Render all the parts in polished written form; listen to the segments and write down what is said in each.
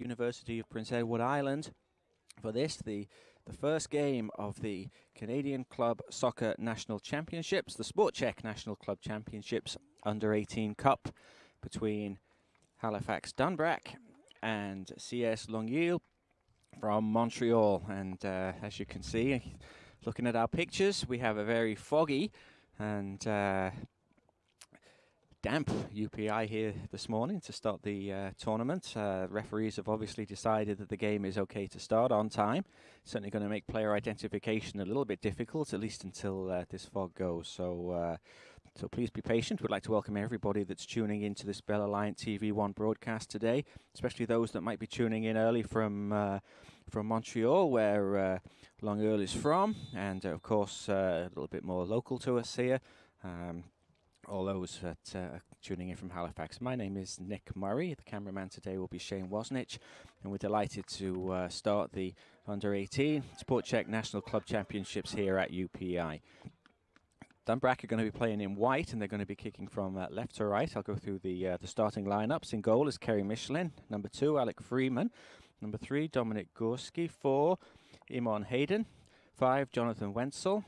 University of Prince Edward Island, for this, the first game of the Canadian Club Soccer National Championships, the Sport Check National Club Championships Under-18 Cup between Halifax Dunbrack and CS Longueuil from Montreal. And as you can see, looking at our pictures, we have a very foggy and damp UPI here this morning to start the tournament. Referees have obviously decided that the game is okay to start on time. Certainly going to make player identification a little bit difficult, at least until this fog goes. So please be patient. We'd like to welcome everybody that's tuning into this Bell Alliance TV1 broadcast today, especially those that might be tuning in early from Montreal, where Longueuil is from, and of course a little bit more local to us here. All those that are tuning in from Halifax. My name is Nick Murray. The cameraman today will be Shane Wozniak, and we're delighted to start the Under-18 Sport Check National Club Championships here at UPI. Dunbrack are going to be playing in white, and they're going to be kicking from left to right. I'll go through the starting lineups. In goal is Kerry Michelin. Number 2, Alec Freeman. Number 3, Dominic Gorski. 4, Imon Hayden. 5, Jonathan Wenzel.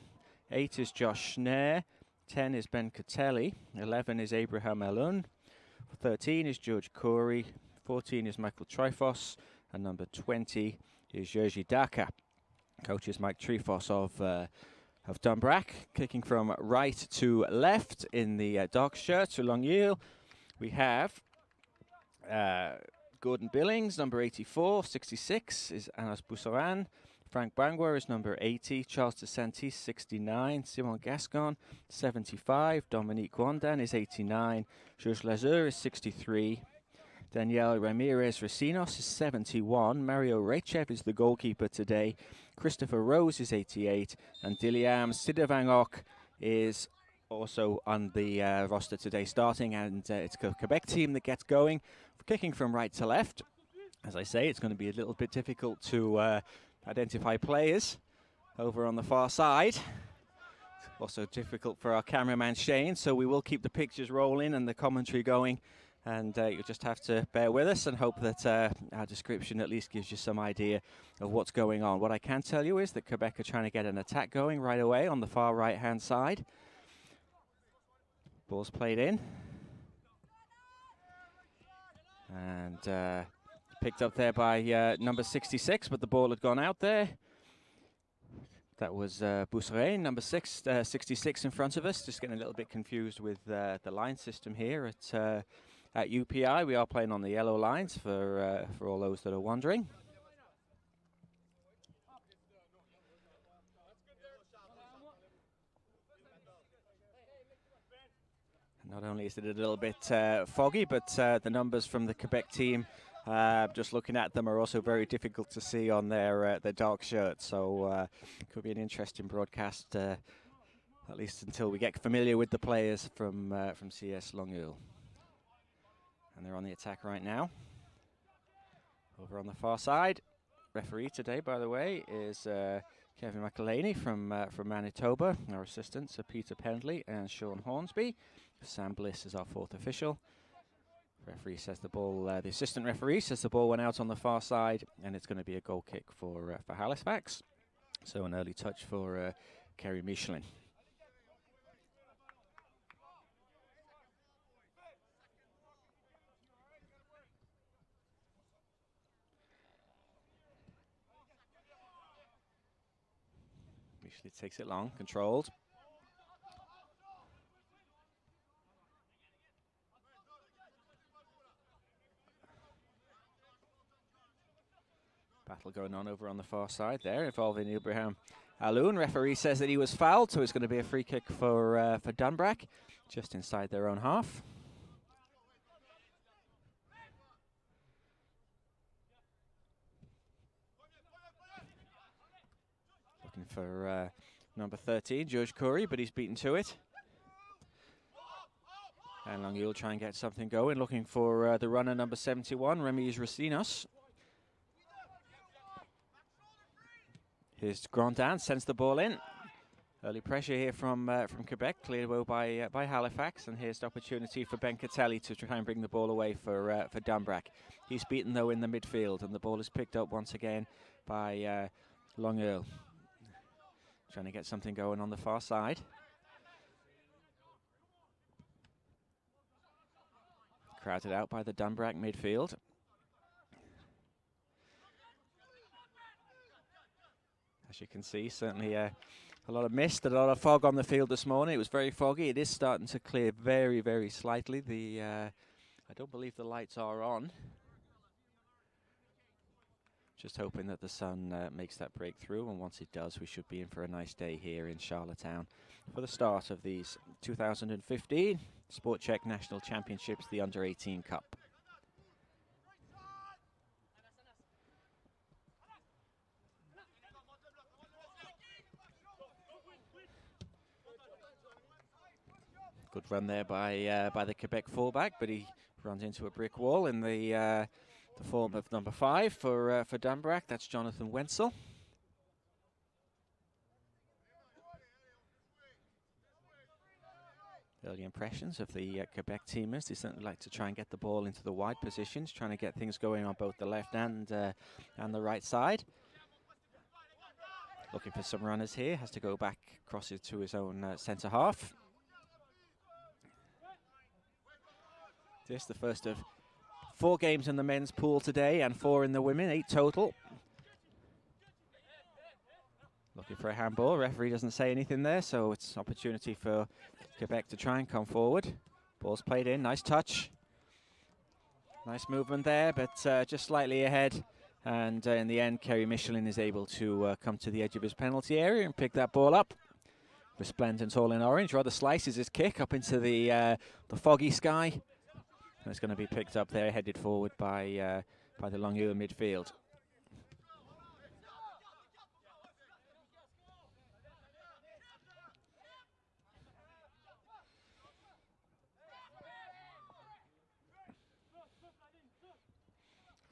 8 is Josh Schneer. 10 is Ben Catelli, 11 is Abraham Elun, 13 is George Corey, 14 is Michael Trifos, and number 20 is Jerzy Daka. Coach is Mike Trifos of Dunbrack, kicking from right to left in the dark shirt to Longueuil. We have Gordon Billings, number 84, 66 is Anas Boussaran. Frank Bangwa is number 80, Charles DeSantis 69, Simon Gascon 75, Dominique Guandan is 89, Georges Lazur is 63, Daniel Ramirez Recinos is 71, Mario Rechev is the goalkeeper today, Christopher Rose is 88, and Diliam Sidavangok is also on the roster today starting, and it's the Quebec team that gets going, kicking from right to left. As I say, it's going to be a little bit difficult to identify players over on the far side. It's also difficult for our cameraman Shane, so we will keep the pictures rolling and the commentary going, and you'll just have to bear with us and hope that our description at least gives you some idea of what's going on. What I can tell you is that Quebec are trying to get an attack going right away on the far right hand side. Ball's played in and picked up there by number 66, but the ball had gone out there. That was Boussarin, number 66 in front of us. Just getting a little bit confused with the line system here at UPI. We are playing on the yellow lines for all those that are wondering. Not only is it a little bit foggy, but the numbers from the Quebec team, just looking at them, are also very difficult to see on their dark shirts. So could be an interesting broadcast, at least until we get familiar with the players from CS Longueuil. And they're on the attack right now. Over on the far side, referee today, by the way, is Kevin McElhaney from Manitoba. Our assistants are Peter Pendley and Sean Hornsby. Sam Bliss is our 4th official. Referee says the ball. The assistant referee says the ball went out on the far side, and it's going to be a goal kick for Halifax. So an early touch for Kerry Michelin. Michelin takes it long, controlled. Battle going on over on the far side there, involving Abraham Alun. Referee says that he was fouled, so it's going to be a free kick for Dunbrack, just inside their own half. Looking for number 13, George Corey, but he's beaten to it. And Longueuil try and get something going, looking for the runner number 71, Remy Recinos. Here's Grandin, sends the ball in. Early pressure here from Quebec, cleared well by Halifax, and here's the opportunity for Ben Catelli to try and bring the ball away for Dunbrack. He's beaten though in the midfield, and the ball is picked up once again by Long Earl. Trying to get something going on the far side. Crowded out by the Dunbrack midfield. As you can see, certainly a lot of mist, a lot of fog on the field this morning. It was very foggy. It is starting to clear very, very slightly. I don't believe the lights are on. Just hoping that the sun makes that breakthrough, and once it does, we should be in for a nice day here in Charlottetown for the start of these 2015 Sport Check National Championships, the Under-18 Cup. Good run there by the Quebec fullback, but he runs into a brick wall in the form of number 5 for Dunbrack. That's Jonathan Wenzel. Early impressions of the Quebec teamers. They certainly like to try and get the ball into the wide positions, trying to get things going on both the left and the right side. Looking for some runners here. Has to go back, cross it to his own centre half. This the first of 4 games in the men's pool today and 4 in the women, 8 total. Looking for a handball. Referee doesn't say anything there, so it's an opportunity for Quebec to try and come forward. Ball's played in, nice touch. Nice movement there, but just slightly ahead. And in the end, Kerry Michelin is able to come to the edge of his penalty area and pick that ball up. Resplendent all in orange, rather slices his kick up into the foggy sky. And it's going to be picked up there, headed forward by the Long Earl midfield.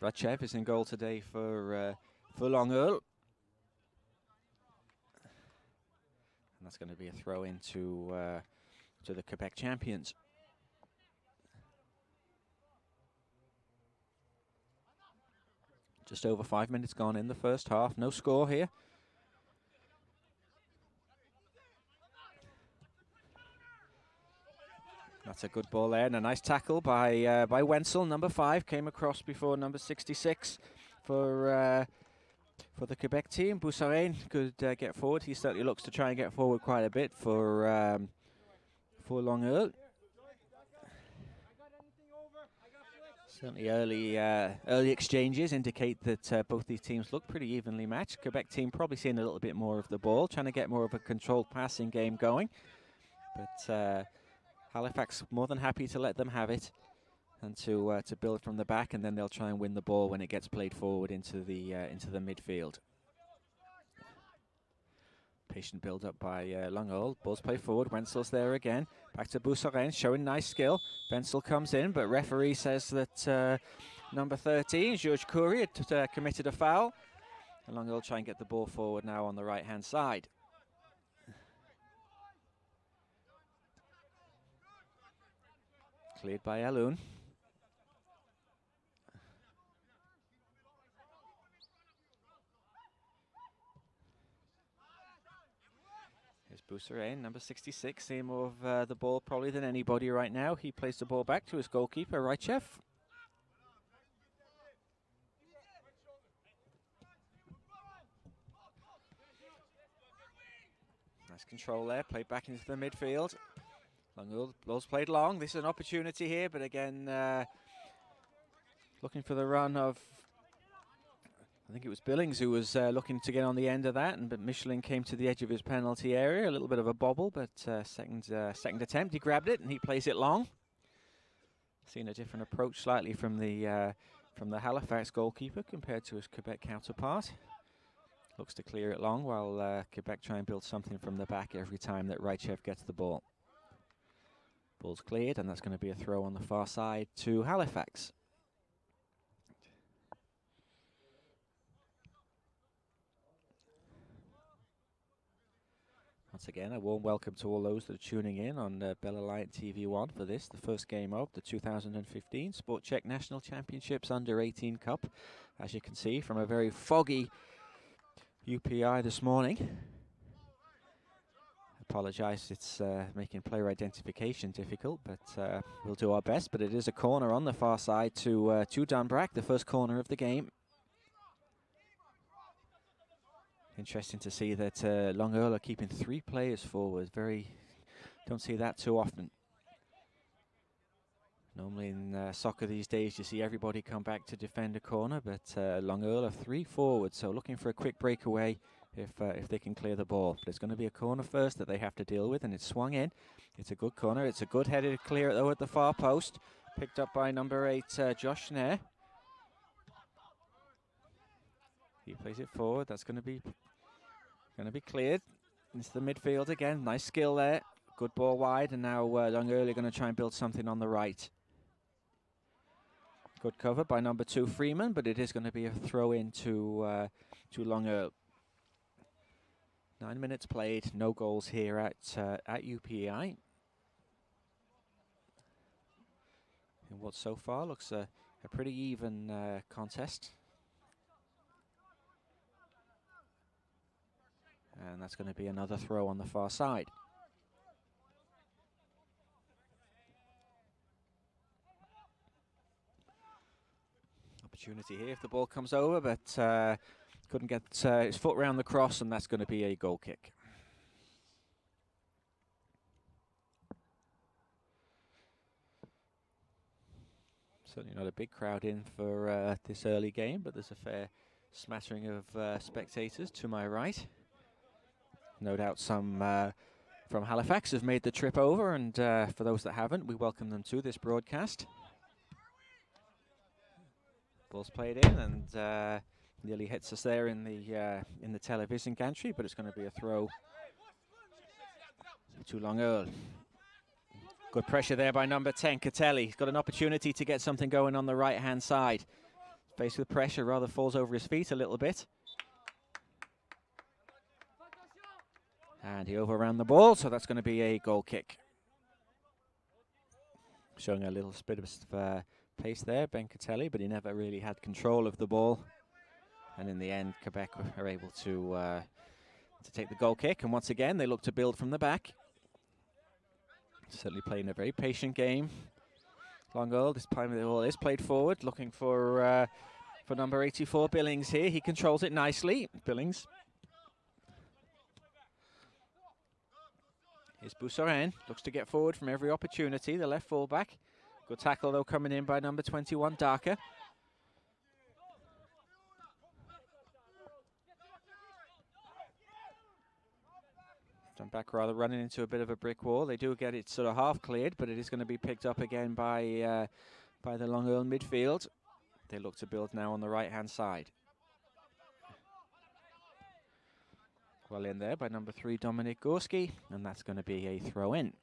Rachev is in goal today for Long Earl. And that's going to be a throw into to the Quebec champions. Just over 5 minutes gone in the first half. No score here. That's a good ball there, and a nice tackle by Wenzel. Number 5 came across before number 66 for the Quebec team. Boussarain could get forward. He certainly looks to try and get forward quite a bit for Long Earl. Certainly early exchanges indicate that both these teams look pretty evenly matched. Quebec team probably seeing a little bit more of the ball, trying to get more of a controlled passing game going. But Halifax more than happy to let them have it and to build from the back, and then they'll try and win the ball when it gets played forward into the midfield. Patient build up by Long Earl. Ball's played forward. Wenzel's there again. Back to Boussarain, showing nice skill. Wenzel comes in, but referee says that number 13, Georges Coury, had committed a foul. And Long Earl try and get the ball forward now on the right-hand side. Cleared by Alun. Boussarain, number 66, seeing more of the ball probably than anybody right now. He plays the ball back to his goalkeeper, Rychev. Nice control there, played back into the midfield. Ball's played long. This is an opportunity here, but again, looking for the run of, I think it was Billings who was looking to get on the end of that, but Michelin came to the edge of his penalty area. A little bit of a bobble, but second attempt, he grabbed it and he plays it long. Seen a different approach slightly from the Halifax goalkeeper compared to his Quebec counterpart. Looks to clear it long while Quebec try and build something from the back every time that Rychev gets the ball. Ball's cleared, and that's going to be a throw on the far side to Halifax. Once again, a warm welcome to all those that are tuning in on Bell Alliant TV1 for this, the first game of the 2015 Sport Check National Championships Under-18 Cup. As you can see from a very foggy UPI this morning. Apologise, it's making player identification difficult, but we'll do our best. But it is a corner on the far side to Dunbrack, the first corner of the game. Interesting to see that Long Earl are keeping 3 players forward. Don't see that too often. Normally in soccer these days, you see everybody come back to defend a corner, but Long Earl are 3 forward, so looking for a quick breakaway if they can clear the ball. But it's going to be a corner first that they have to deal with, and it's swung in. It's a good corner. It's a good headed clear though at the far post, picked up by number 8 Josh Schneer. He plays it forward. That's going to be cleared into the midfield again. Nice skill there. Good ball wide, and now Long Earl are going to try and build something on the right. Good cover by number 2 Freeman, but it is going to be a throw in to Long Earl. 9 minutes played, no goals here at UPI. And what so far looks a pretty even contest. And that's going to be another throw on the far side. Opportunity here if the ball comes over, but couldn't get his foot round the cross, and that's going to be a goal kick. Certainly not a big crowd in for this early game, but there's a fair smattering of spectators to my right. No doubt some from Halifax have made the trip over, and for those that haven't, we welcome them to this broadcast. Ball's played in, and nearly hits us there in the television gantry, but it's going to be a throw to Long Earl. Good pressure there by number 10, Catelli. He's got an opportunity to get something going on the right-hand side. Faced with pressure, rather falls over his feet a little bit. And he overran the ball, so that's going to be a goal kick. Showing a little bit of pace there, Ben Catelli, but he never really had control of the ball. And in the end, Quebec are able to take the goal kick. And once again, they look to build from the back. Certainly playing a very patient game. Long Earl, this time the ball is played forward, looking for number 84, Billings here. He controls it nicely. Billings. Here's Boussarin, looks to get forward from every opportunity, the left fullback. Good tackle though coming in by number 21, Darker. Dunbrack rather running into a bit of a brick wall. They do get it sort of half cleared, but it is going to be picked up again by the Long Earl midfield. They look to build now on the right-hand side. Well in there by number 3, Dominic Gorski, and that's going to be a throw-in.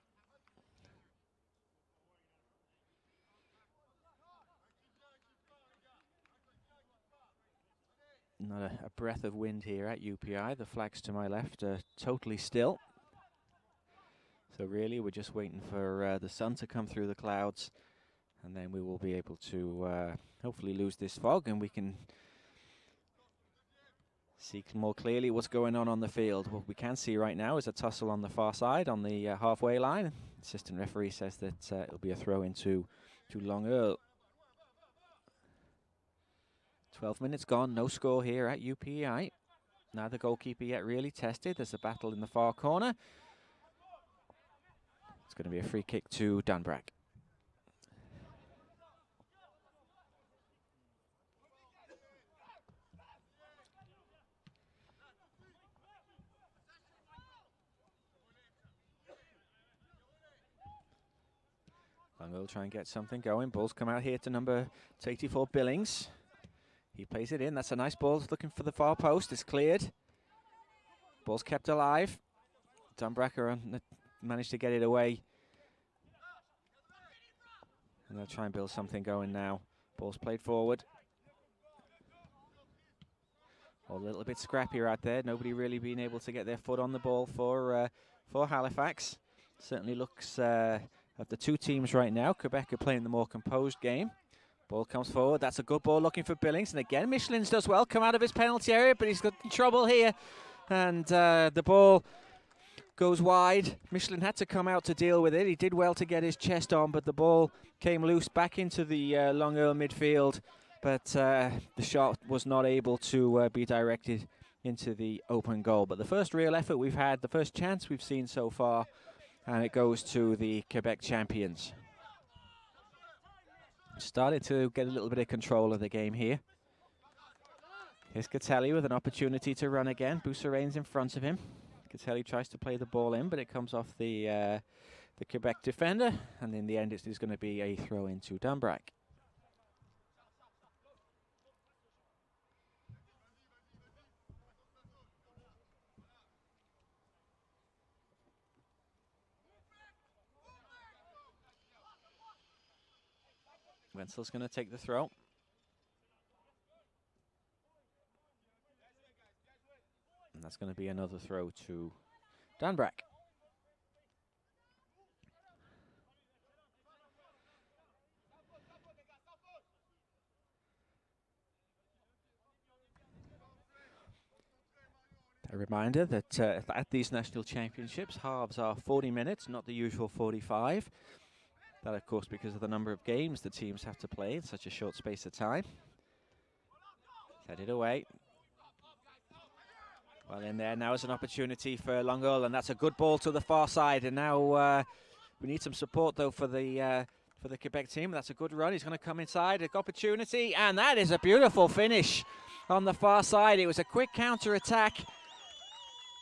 Not a breath of wind here at UPI. The flags to my left are totally still. So really we're just waiting for the sun to come through the clouds, and then we will be able to hopefully lose this fog, and we can see more clearly what's going on the field. What we can see right now is a tussle on the far side on the halfway line. Assistant referee says that it'll be a throw into Long Earl. 12 minutes gone, no score here at UPI. Neither goalkeeper yet really tested. There's a battle in the far corner. It's going to be a free kick to Dunbrack. Long Earl try and get something going. Balls come out here to number 84, Billings. He plays it in. That's a nice ball. Looking for the far post. It's cleared. Ball's kept alive. Dunbrack managed to get it away. And they'll try and build something going now. Ball's played forward. A little bit scrappier out there. Nobody really being able to get their foot on the ball for Halifax. Certainly looks at the two teams right now. Quebec are playing the more composed game. Ball comes forward. That's a good ball looking for Billings. And again, Michelin's does well. Come out of his penalty area, but he's got trouble here. And the ball goes wide. Michelin had to come out to deal with it. He did well to get his chest on, but the ball came loose back into the Long Earl midfield. But the shot was not able to be directed into the open goal. But the first real effort we've had, the first chance we've seen so far, and it goes to the Quebec champions. Started to get a little bit of control of the game here. Here's Catelli with an opportunity to run again. Bousserain's in front of him. Catelli tries to play the ball in, but it comes off the Quebec defender, and in the end it is going to be a throw into Dunbrack. Wenzel's going to take the throw. And that's going to be another throw to Dunbrack. A reminder that at these national championships, halves are 40 minutes, not the usual 45. That, of course, because of the number of games the teams have to play in such a short space of time. Headed away. Well, in there now is an opportunity for Long Earl, and that's a good ball to the far side. And now we need some support, though, for the Quebec team. That's a good run. He's going to come inside, an opportunity, and that is a beautiful finish on the far side. It was a quick counter-attack.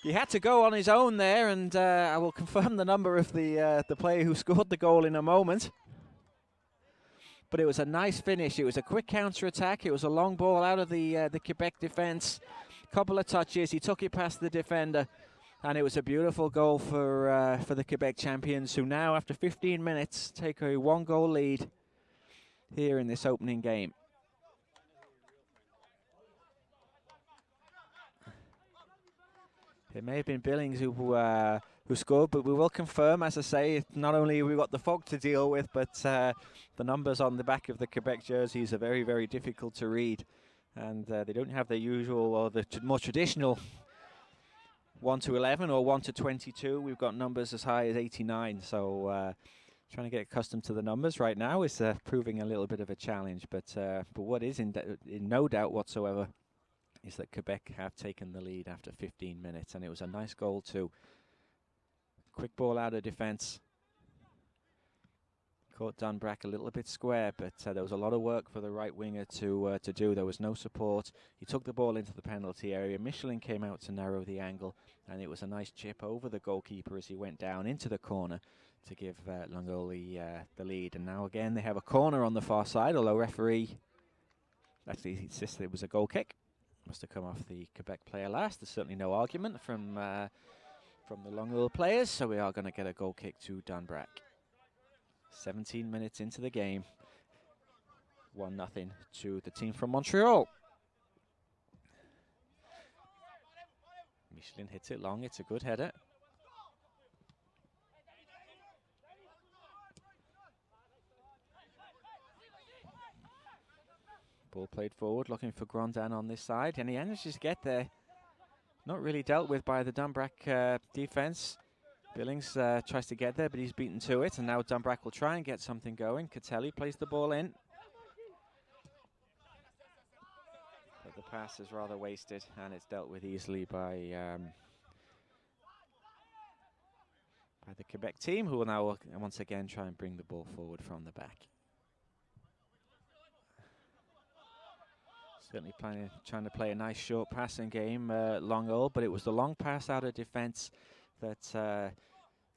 He had to go on his own there, and I will confirm the number of the player who scored the goal in a moment. But it was a nice finish. It was a quick counter-attack. It was a long ball out of the Quebec defence. Couple of touches. He took it past the defender, and it was a beautiful goal for the Quebec champions, who now, after 15 minutes, take a one-goal lead here in this opening game. It may have been Billings who scored, but we will confirm, as I say, not only have we got the fog to deal with, but the numbers on the back of the Quebec jerseys are very, very difficult to read. And they don't have the usual or the more traditional 1 to 11 or 1 to 22. We've got numbers as high as 89. So trying to get accustomed to the numbers right now is proving a little bit of a challenge. But what is in no doubt whatsoever is that Quebec have taken the lead after 15 minutes. And it was a nice goal too. Quick ball out of defence. Caught Dunbrack a little bit square, but there was a lot of work for the right winger to do. There was no support. He took the ball into the penalty area. Michelin came out to narrow the angle, and it was a nice chip over the goalkeeper as he went down into the corner to give Long Earl the lead. And now again they have a corner on the far side, although referee actually insisted it was a goal kick. Must have come off the Quebec player last. There's certainly no argument from the Long Earl players, so we are going to get a goal kick to Dunbrack. 17 minutes into the game, 1-0 to the team from Montreal. Michelin hits it long, it's a good header. Ball played forward, looking for Grandin on this side, and he manages to get there. Not really dealt with by the Dunbrack defence. Billings tries to get there, but he's beaten to it, and now Dunbrack will try and get something going. Catelli plays the ball in. But the pass is rather wasted, and it's dealt with easily by the Quebec team, who will now once again try and bring the ball forward from the back. Certainly trying to play a nice short passing game, Long Earl, but it was the long pass out of defence that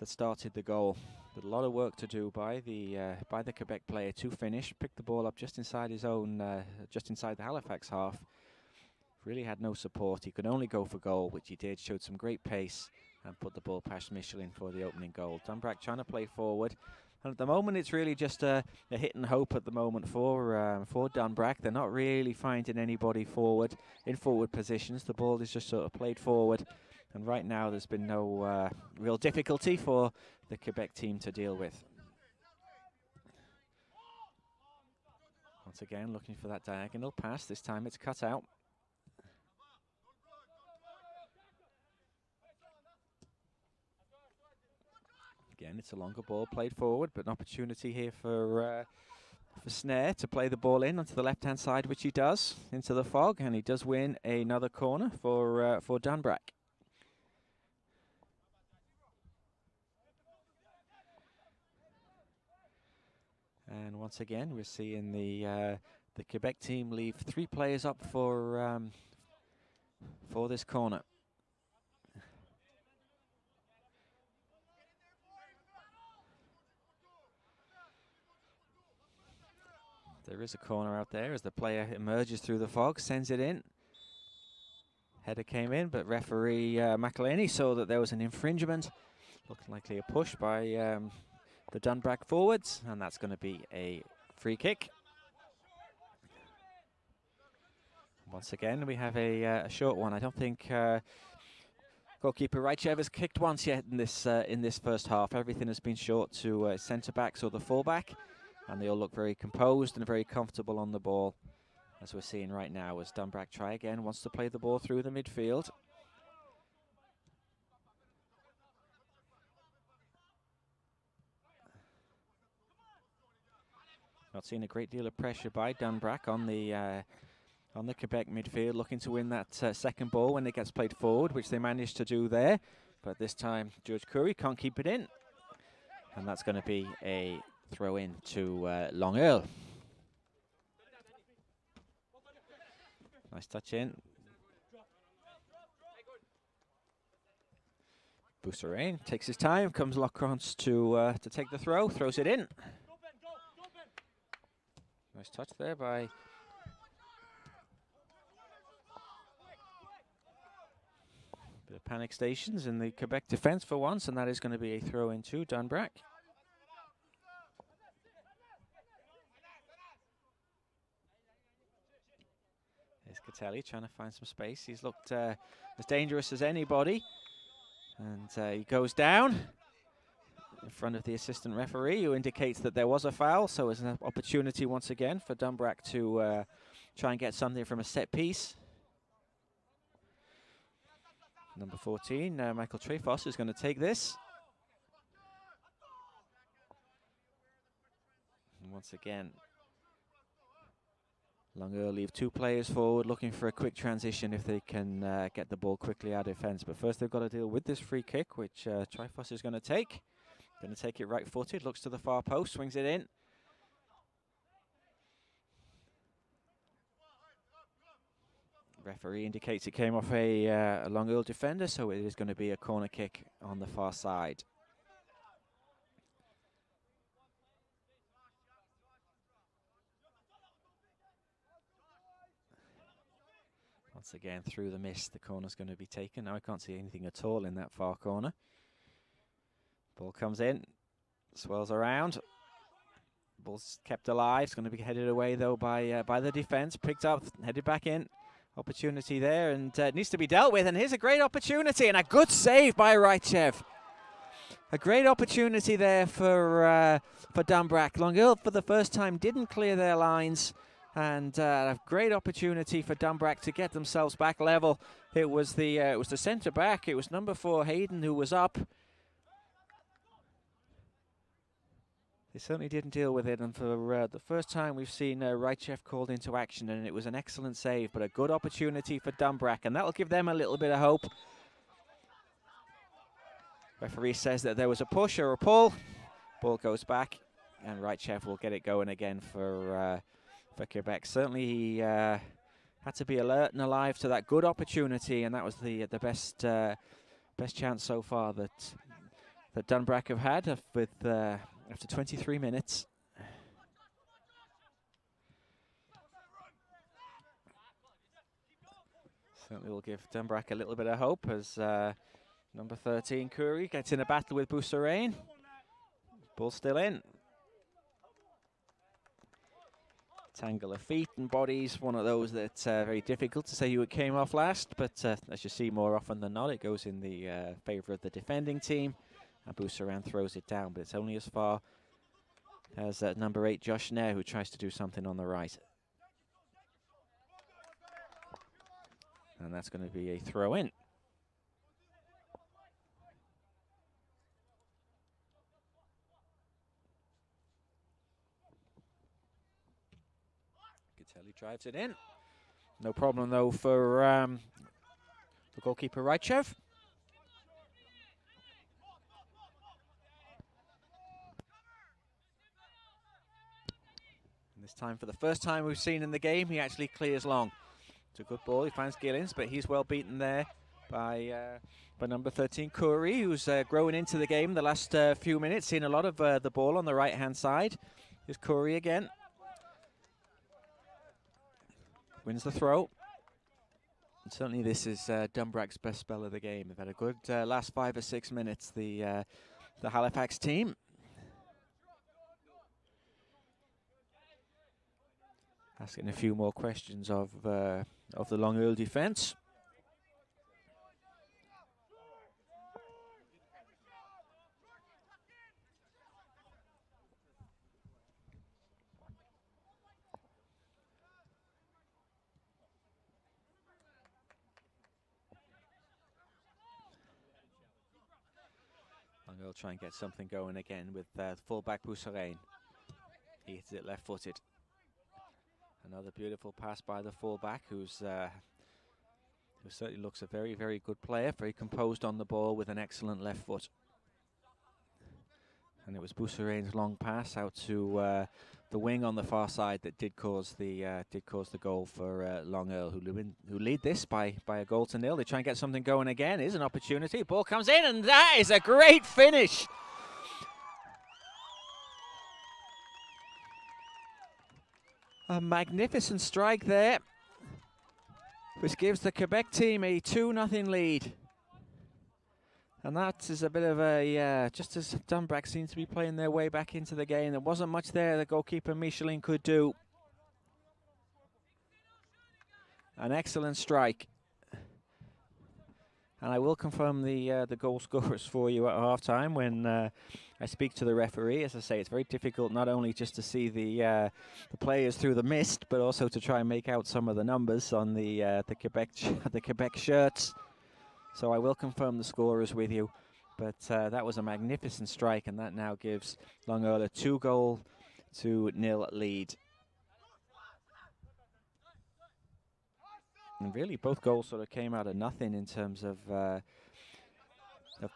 started the goal. But a lot of work to do by the Quebec player to finish. Picked the ball up just inside his own, just inside the Halifax half. Really had no support. He could only go for goal, which he did. Showed some great pace and put the ball past Michelin for the opening goal. Dunbrack trying to play forward. And at the moment, it's really just a hit and hope at the moment for Dunbrack. They're not really finding anybody forward in forward positions. The ball is just sort of played forward. And right now, there's been no real difficulty for the Quebec team to deal with. Once again, looking for that diagonal pass. This time it's cut out. Again, it's a longer ball played forward, but an opportunity here for Snare to play the ball in onto the left-hand side, which he does, into the fog, and he does win another corner for Dunbrack. And once again, we're seeing the Quebec team leave 3 players up for this corner. There is a corner out there as the player emerges through the fog, sends it in. Header came in, but referee McElhaney saw that there was an infringement. Looked likely a push by the Dunbrack forwards, and that's going to be a free kick. Once again, we have a short one. I don't think goalkeeper Raichev has kicked once yet in this first half. Everything has been short to centre backs or the fullback. And they all look very composed and very comfortable on the ball, as we're seeing right now, as Dunbrack try again, wants to play the ball through the midfield. Not seeing a great deal of pressure by Dunbrack on the Quebec midfield, looking to win that second ball when it gets played forward, which they managed to do there. But this time, George Curry can't keep it in. And that's going to be a throw in to Long Earl. Nice touch in. Bousserain takes his time, comes across to take the throw, throws it in. Nice touch there by bit of panic stations in the Quebec defence for once, and that is going to be a throw in to Dunbrack. Catelli trying to find some space. He's looked as dangerous as anybody. And he goes down in front of the assistant referee, who indicates that there was a foul. So it's an opportunity once again for Dunbrack to try and get something from a set piece. Number 14, Michael Trefos, is going to take this. And once again, Long Earl leave 2 players forward, looking for a quick transition if they can get the ball quickly out of defence. But first they've got to deal with this free kick, which Trifos is going to take. Going to take it right-footed, looks to the far post, swings it in. Referee indicates it came off a Long Earl defender, so it is going to be a corner kick on the far side. Once again, through the mist, the corner's going to be taken. Now I can't see anything at all in that far corner. Ball comes in, swirls around. Ball's kept alive. It's going to be headed away, though, by the defence. Picked up, headed back in. Opportunity there, and it needs to be dealt with. And here's a great opportunity, and a good save by Raichev. A great opportunity there for Dunbrack. Long Earl, for the first time, didn't clear their lines. And a great opportunity for Dunbrack to get themselves back level. It was the centre back. It was number 4 Hayden who was up. They certainly didn't deal with it, and for the first time we've seen Raichev called into action, and it was an excellent save, but a good opportunity for Dunbrack, and that'll give them a little bit of hope. Referee says that there was a push or a pull. Ball goes back, and Raichev will get it going again for Quebec. Certainly he had to be alert and alive to that good opportunity, and that was the best chance so far that Dunbrack have had with after 23 minutes. Certainly will give Dunbrack a little bit of hope as number 13 Curry gets in a battle with Bousserain. Ball still in. Tangle of feet and bodies, one of those that's very difficult to say who it came off last, but as you see more often than not, it goes in the favour of the defending team. And Boussaran throws it down, but it's only as far as number 8, Josh Nair, who tries to do something on the right. And that's going to be a throw in. Gatelli drives it in. No problem though for the goalkeeper Raichev. And this time, for the first time we've seen in the game, he actually clears long. It's a good ball, he finds Gillens, but he's well beaten there by number 13, Curry, who's growing into the game the last few minutes, seen a lot of the ball on the right-hand side. Here's Curry again. Wins the throw. And certainly this is Dumbreck's best spell of the game. They've had a good last 5 or 6 minutes, the Halifax team. Asking a few more questions of the Long Earl defence. Long Earl try and get something going again with fullback Boussaran. He hits it left-footed. Another beautiful pass by the fullback, who certainly looks a very, very good player, very composed on the ball with an excellent left foot. And it was Boussaran's long pass out to the wing on the far side that did cause the goal for Long Earl, who lead this by a goal to nil. They try and get something going again. Here's an opportunity. Ball comes in, and that is a great finish. A magnificent strike there, which gives the Quebec team a 2-0 lead. And that is a bit of a, just as Dumbreck seems to be playing their way back into the game, there wasn't much there the goalkeeper Michelin could do. An excellent strike. And I will confirm the goal scorers for you at half-time when I speak to the referee. As I say, it's very difficult not only just to see the players through the mist, but also to try and make out some of the numbers on the Quebec shirts. So I will confirm the scorers with you. But that was a magnificent strike, and that now gives Long Earl a 2-0 lead. And really, both goals sort of came out of nothing in terms of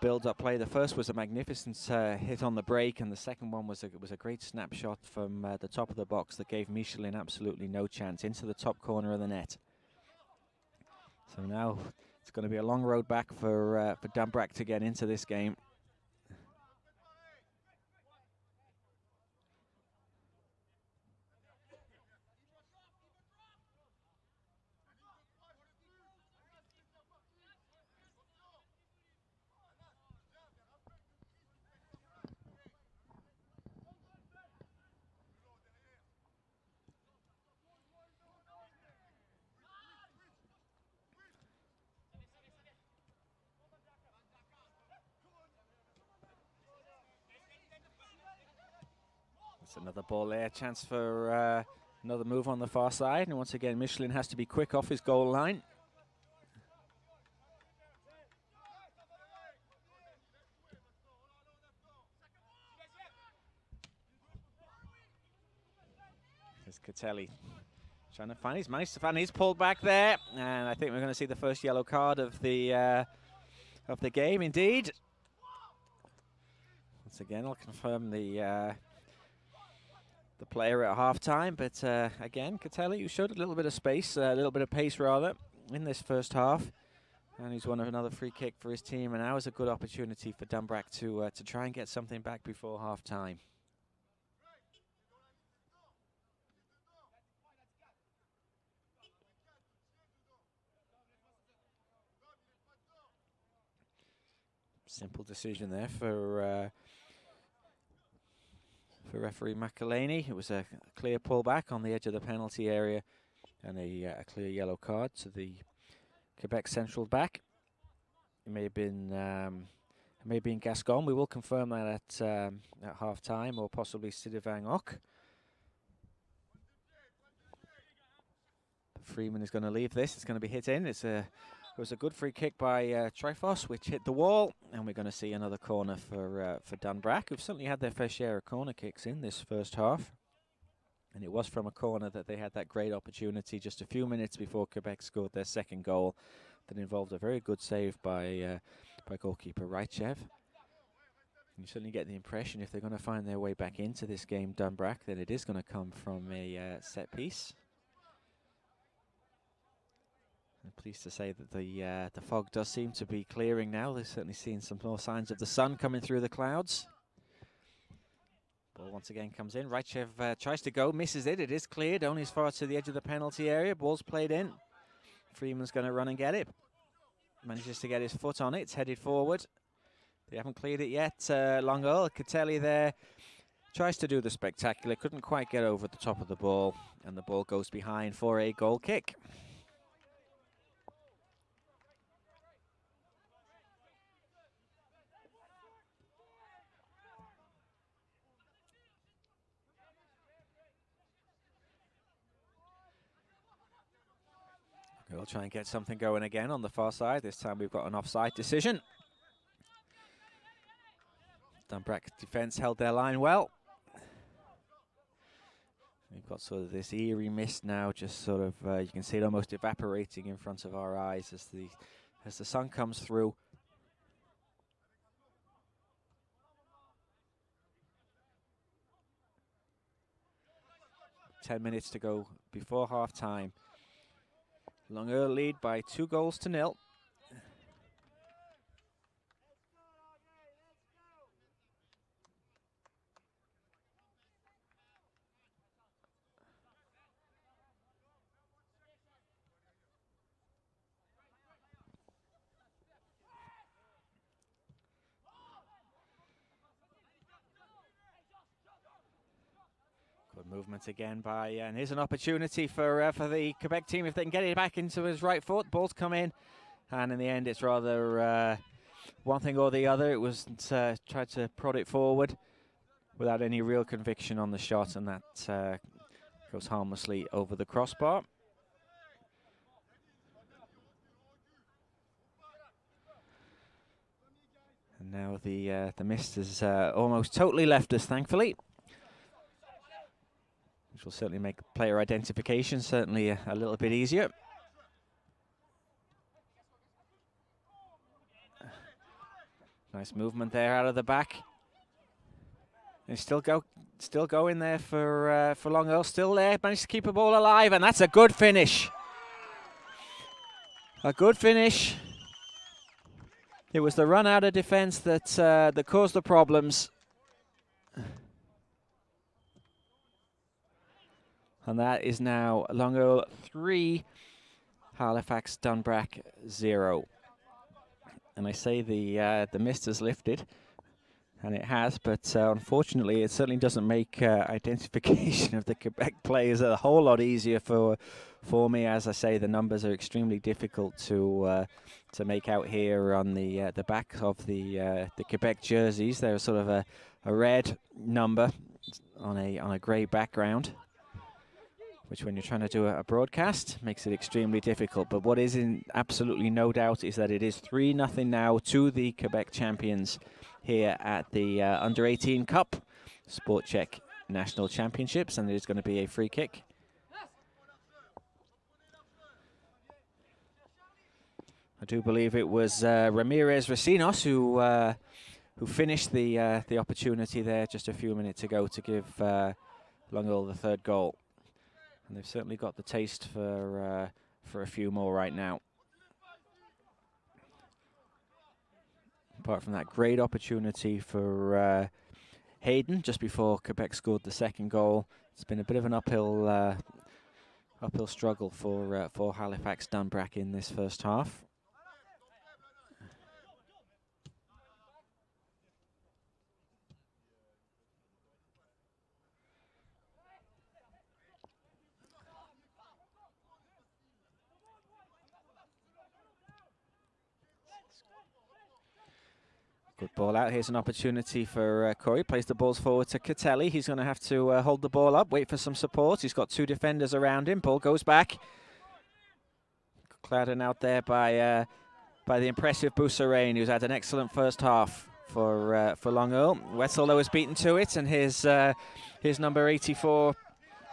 build-up play. The first was a magnificent hit on the break, and the second one was a great snapshot from the top of the box that gave Michelin absolutely no chance into the top corner of the net. So now it's going to be a long road back for Dumbreck to get into this game. Another ball there, chance for another move on the far side, and once again Michelin has to be quick off his goal line. There's Catelli trying to find, he's managed to find, he's pulled back there, and I think we're going to see the first yellow card of the game indeed. Once again, I'll confirm the player at half-time, but again, Catelli, who showed a little bit of space, a little bit of pace rather, in this first half, and he's won another free kick for his team, and now is a good opportunity for Dumbreck to try and get something back before half-time. Simple decision there for for referee McElhaney. It was a clear pullback on the edge of the penalty area and a clear yellow card to the Quebec central back. It may have been Gascon. We will confirm that at half time, or possibly Sidivang Ok. Freeman is going to leave this. It's going to be hit in. It was a good free kick by Trifos, which hit the wall, and we're going to see another corner for Dunbrack, who've certainly had their fair share of corner kicks in this first half. And it was from a corner that they had that great opportunity just a few minutes before Quebec scored their second goal that involved a very good save by goalkeeper Raichev. You certainly get the impression if they're going to find their way back into this game, Dunbrack, that it is going to come from a set piece. I'm pleased to say that the fog does seem to be clearing now. They're certainly seeing some more signs of the sun coming through the clouds. Ball once again comes in. Raichev tries to go, misses it. It is cleared, only as far to the edge of the penalty area. Ball's played in. Freeman's going to run and get it. Manages to get his foot on it. It's headed forward. They haven't cleared it yet. Longo, Catelli there tries to do the spectacular. Couldn't quite get over the top of the ball. And the ball goes behind for a goal kick. We'll try and get something going again on the far side. This time we've got an offside decision. Dunbrack defence held their line well. We've got sort of this eerie mist now, just sort of, you can see it almost evaporating in front of our eyes as the sun comes through. Ten minutes to go before half time. Longueur lead by 2-0. Good movement again by, and here's an opportunity for the Quebec team if they can get it back into his right foot. Ball's come in, and in the end it's rather one thing or the other. It was tried to prod it forward without any real conviction on the shot, and that goes harmlessly over the crossbar. And now the mist has almost totally left us, thankfully. Which will certainly make player identification certainly a little bit easier. Nice movement there out of the back. They still going there for Longo. Still there, managed to keep the ball alive, and that's a good finish. A good finish. It was the run out of defence that caused the problems. And that is now Longo 3, Halifax Dunbrack 0. And I say the mist has lifted, and it has, but unfortunately it certainly doesn't make identification of the Quebec players a whole lot easier for me. As I say, the numbers are extremely difficult to make out here on the back of the Quebec jerseys. They're sort of a red number on a grey background, which when you're trying to do a broadcast makes it extremely difficult. But what is in absolutely no doubt is that it is 3-0 now to the Quebec champions here at the Under-18 Cup Sport Check National Championships, and it is going to be a free kick. I do believe it was Ramirez Racinos who finished the opportunity there just a few minutes ago to give Longo the third goal. And they've certainly got the taste for a few more right now. Apart from that great opportunity for Hayden just before Quebec scored the second goal, it's been a bit of an uphill struggle for Halifax Dunbrack in this first half. Good ball out. Here's an opportunity for Corey. Plays the balls forward to Catelli. He's going to have to hold the ball up, wait for some support. He's got 2 defenders around him. Ball goes back. Clouded out there by the impressive Bousserain, who's had an excellent first half for Long Earl. Wetzel, though, is beaten to it, and here's number 84,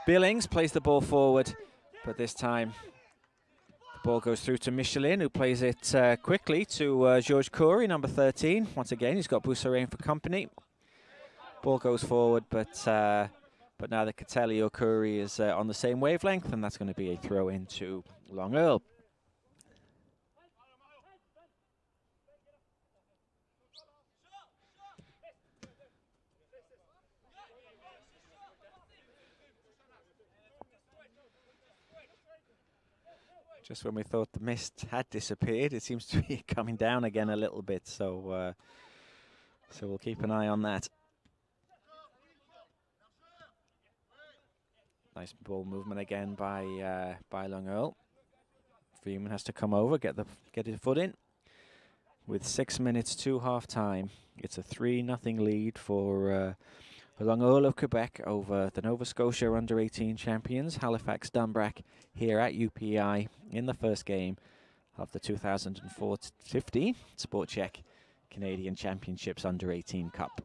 Billings, plays the ball forward, but this time the ball goes through to Michelin, who plays it quickly to Georges Coury, number 13. Once again, he's got Bousserain for company. Ball goes forward, but now the Catelli or Coury is on the same wavelength, and that's going to be a throw into Long Earl. Just when we thought the mist had disappeared, it seems to be coming down again a little bit. So we'll keep an eye on that. Nice ball movement again by Long Earl. Freeman has to come over, get his foot in. With 6 minutes to half time, it's a 3-0 lead for Long Earl of Quebec over the Nova Scotia under-18 champions, Halifax Dunbrack, here at UPI in the first game of the 2015 Sport Check Canadian Championships Under-18 Cup.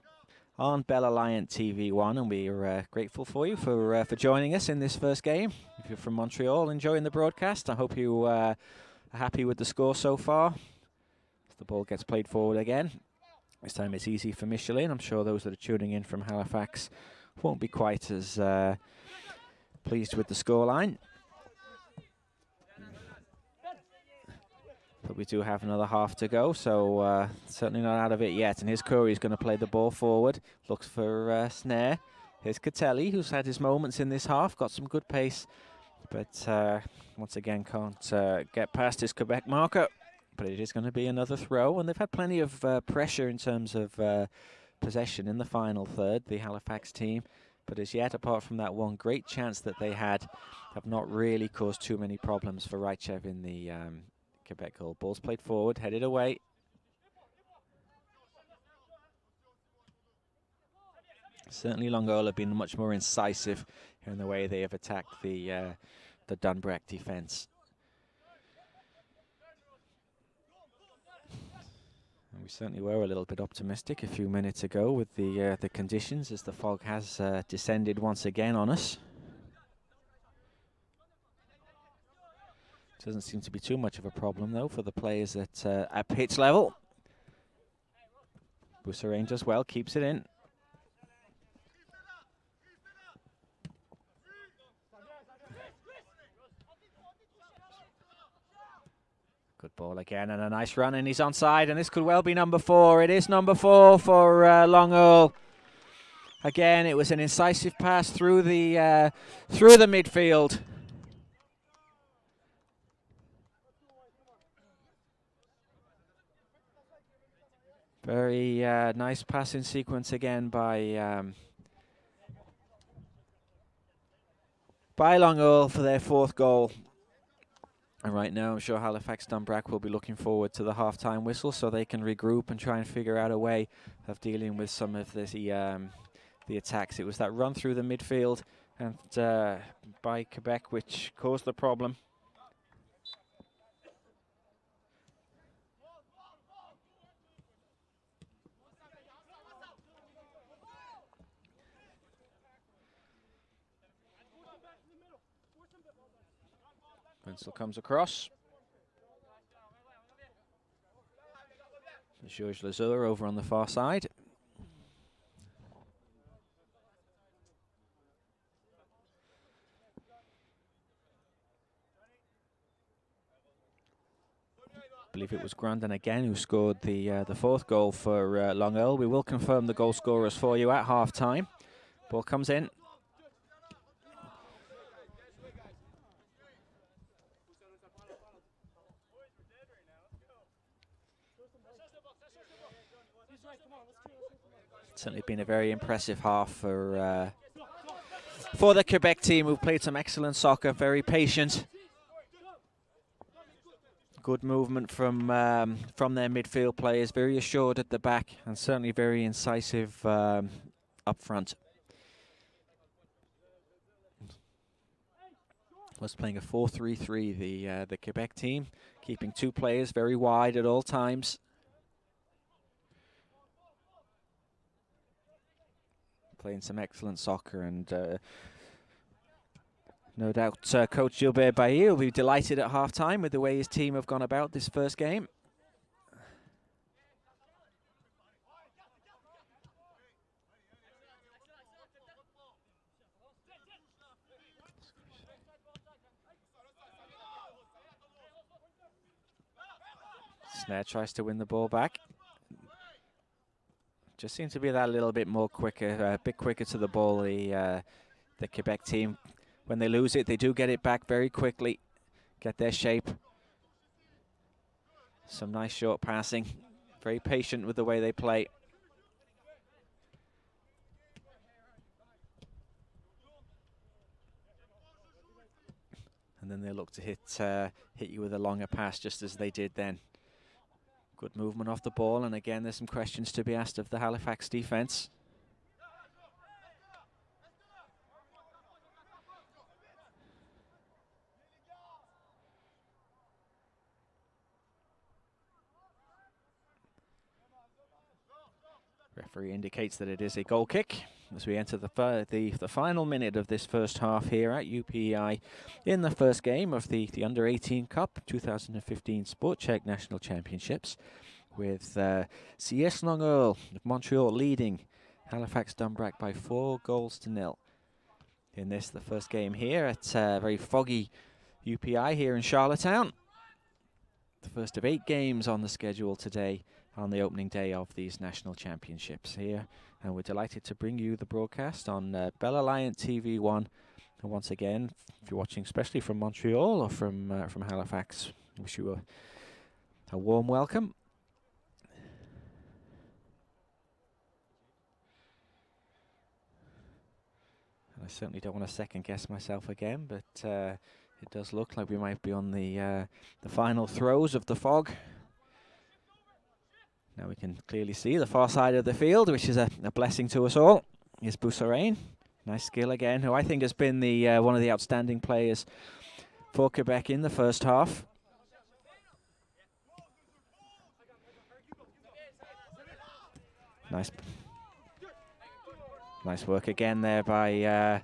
On Bell Alliant TV1, and we're grateful for you for joining us in this first game. If you're from Montreal enjoying the broadcast, I hope you are happy with the score so far. As the ball gets played forward again. This time it's easy for Michelin. I'm sure those that are tuning in from Halifax won't be quite as pleased with the scoreline. But we do have another half to go, so certainly not out of it yet. And here's Coury's going to play the ball forward. Looks for Snare. Here's Catelli, who's had his moments in this half. Got some good pace, but once again can't get past his Quebec marker. But it is going to be another throw, and they've had plenty of pressure in terms of possession in the final third, the Halifax team. But as yet, apart from that one great chance that they had, have not really caused too many problems for Raichev in the Quebec goal. Ball's played forward, headed away. Certainly Long Earl have been much more incisive in the way they have attacked the Dunbrack defence. And we certainly were a little bit optimistic a few minutes ago with the conditions, as the fog has descended once again on us. Doesn't seem to be too much of a problem, though, for the players at pitch level. Bousserain does well, keeps it in. Good ball again, and a nice run, and he's onside, and this could well be number 4. It is number 4 for Long Earl. Again, it was an incisive pass through the midfield. Very nice passing sequence again by Long Earl for their 4th goal. And right now, I'm sure Halifax Dunbrack will be looking forward to the half-time whistle so they can regroup and try and figure out a way of dealing with some of the attacks. It was that run through the midfield and by Quebec which caused the problem. Wenzel comes across. Georges Lazur over on the far side. I believe it was Grandin again who scored the 4th goal for Long Earl. We will confirm the goal scorers for you at half time. Ball comes in. Certainly been a very impressive half for the Quebec team, who've played some excellent soccer, very patient. Good movement from their midfield players, very assured at the back and certainly very incisive up front. Was playing a 4-3-3, the Quebec team, keeping 2 players very wide at all times. Playing some excellent soccer, and no doubt Coach Gilbert Bailly will be delighted at half-time with the way his team have gone about this first game. Snare tries to win the ball back. Just seems to be that little bit more quicker, a bit quicker to the ball, the Quebec team. When they lose it, they do get it back very quickly, get their shape. Some nice short passing, very patient with the way they play. And then they look to hit you with a longer pass, just as they did then. Good movement off the ball, and again, there's some questions to be asked of the Halifax defense. Referee indicates that it is a goal kick as we enter the final minute of this first half here at UPEI in the first game of the Under-18 Cup 2015 Sport Check National Championships, with CS Longueuil of Montreal leading Halifax Dunbrack by 4-0 in this, the first game here at very foggy UPI here in Charlottetown. The first of 8 games on the schedule today on the opening day of these national championships here, and we're delighted to bring you the broadcast on Bell Alliant TV1. And once again, if you're watching especially from Montreal or from Halifax, wish you a warm welcome. And I certainly don't want to second guess myself again, but it does look like we might be on the final throes of the fog. Now we can clearly see the far side of the field, which is a blessing to us all, is Boussarain. Nice skill again, who I think has been the one of the outstanding players for Quebec in the first half. Nice work again there by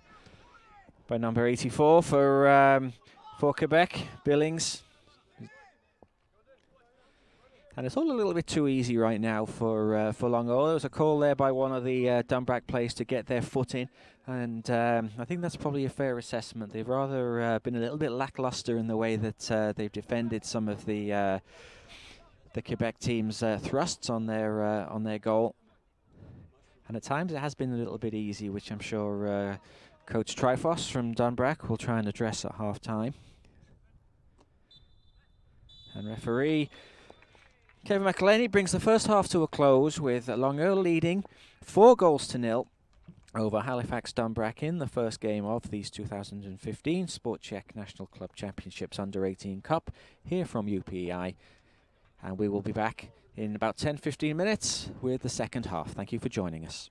number 84 for Quebec, Billings. And it's all a little bit too easy right now for Longueuil. There was a call there by one of the Dunbrack players to get their foot in, and I think that's probably a fair assessment. They've rather been a little bit lackluster in the way that they've defended some of the Quebec team's thrusts on their goal, and at times it has been a little bit easy, which I'm sure Coach Trifos from Dunbrack will try and address at half-time. And referee Kevin McElhaney brings the first half to a close with Longueuil leading 4-0 over Halifax Dunbrack in the first game of these 2015 Sport Check National Club Championships Under-18 Cup here from UPEI. And we will be back in about 10-15 minutes with the second half. Thank you for joining us.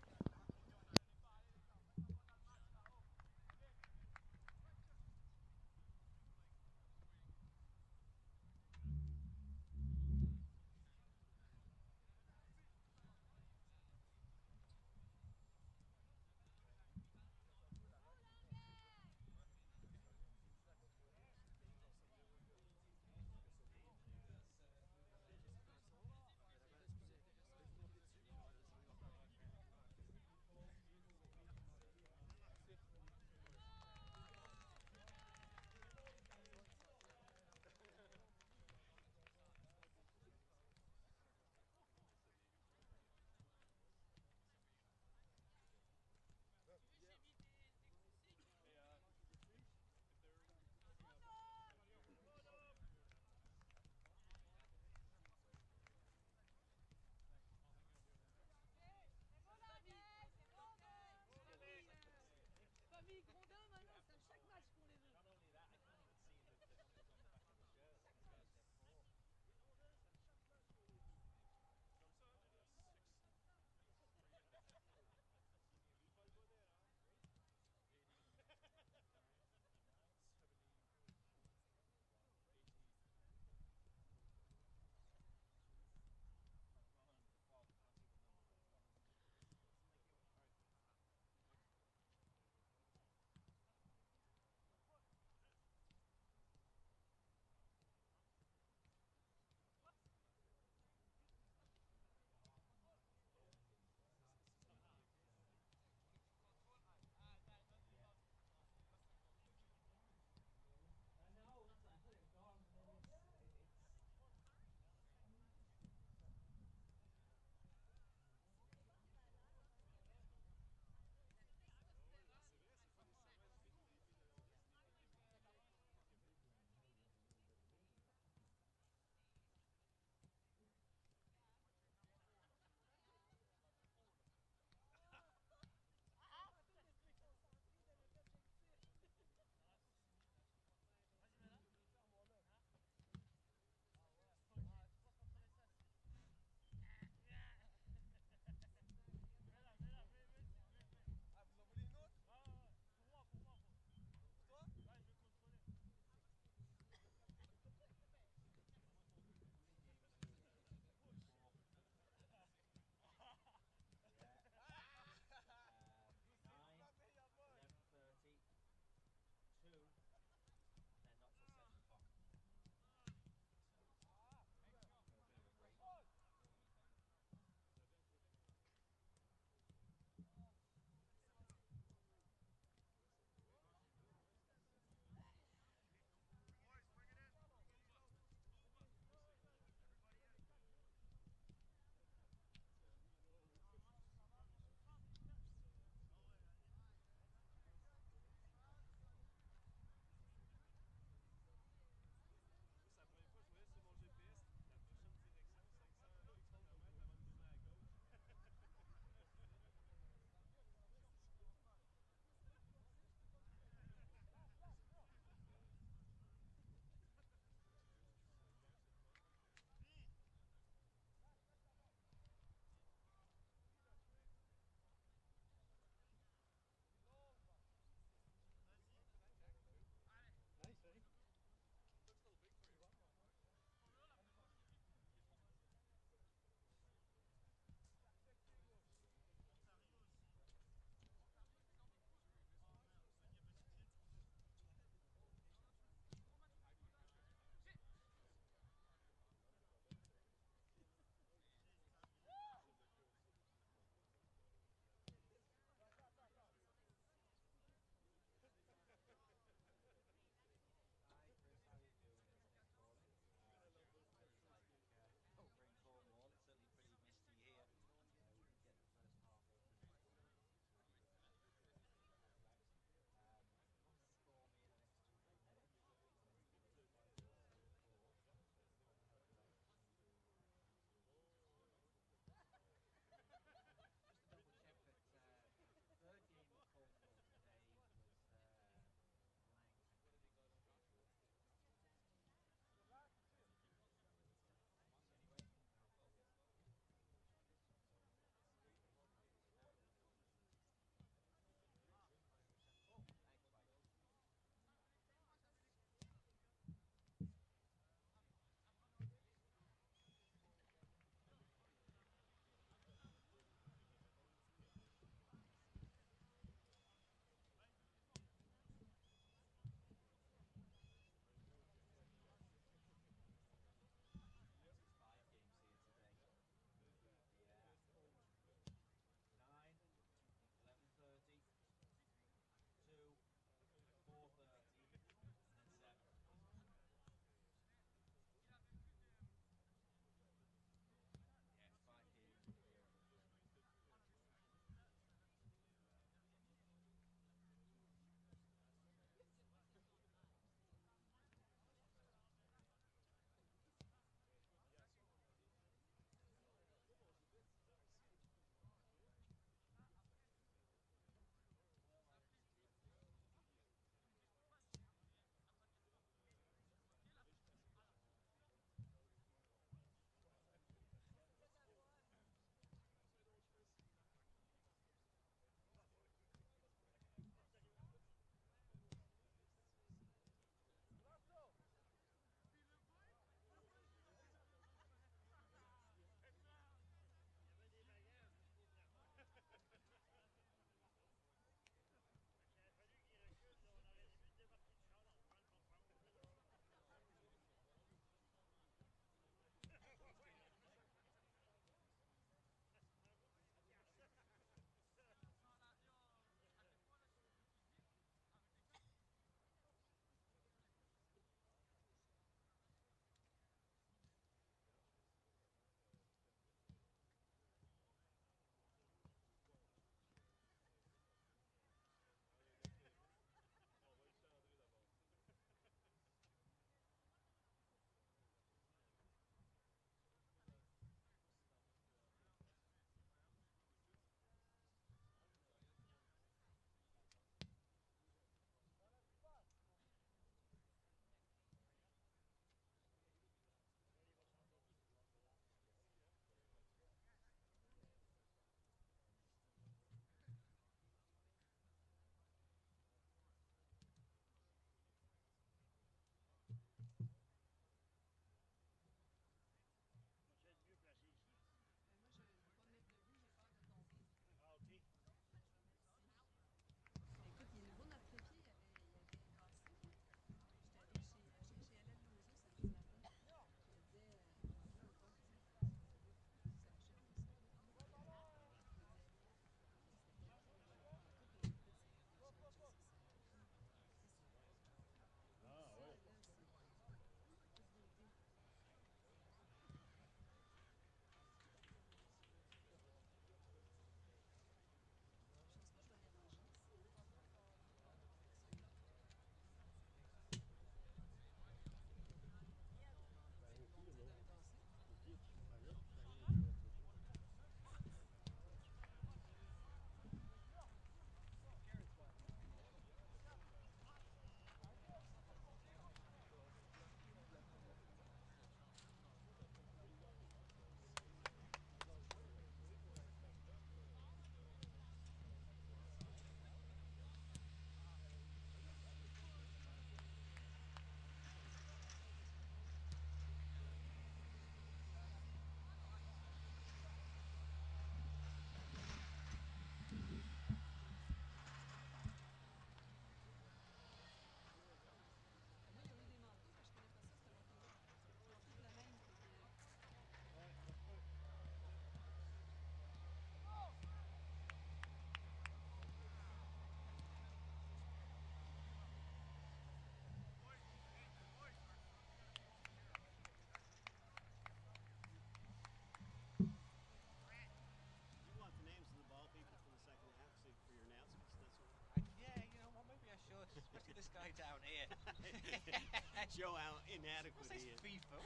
Show how inadequate he is. FIFA.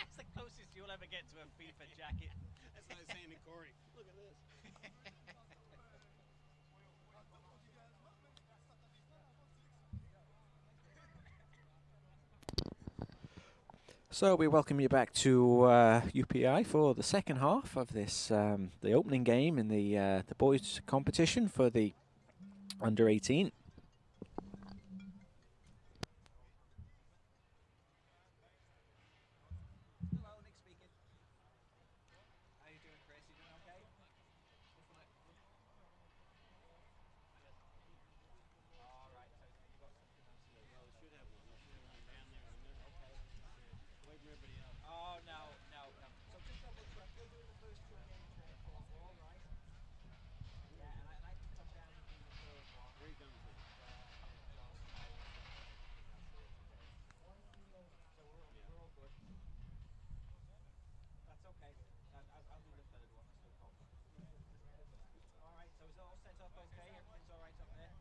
It's the closest you'll ever get to a FIFA jacket. That's what I was saying to Corey. Look at this. So we welcome you back to UPI for the second half of this, the opening game in the boys' competition for the under 18. Hello, Nick speaking. How you doing, Chris? You doing okay? All right, so you got something else to do. Well, we should have one. We should have one down there in the middle. Okay. Away from everybody else. Oh, no. So just double check. You're doing the first two games there in Cornwall, right? Yeah, and I can come down and do the third one. Where are you going to? So we're all good. That's okay. I'll do the third one. That's no problem. All right. So is it all set up okay? Everything's all right up there?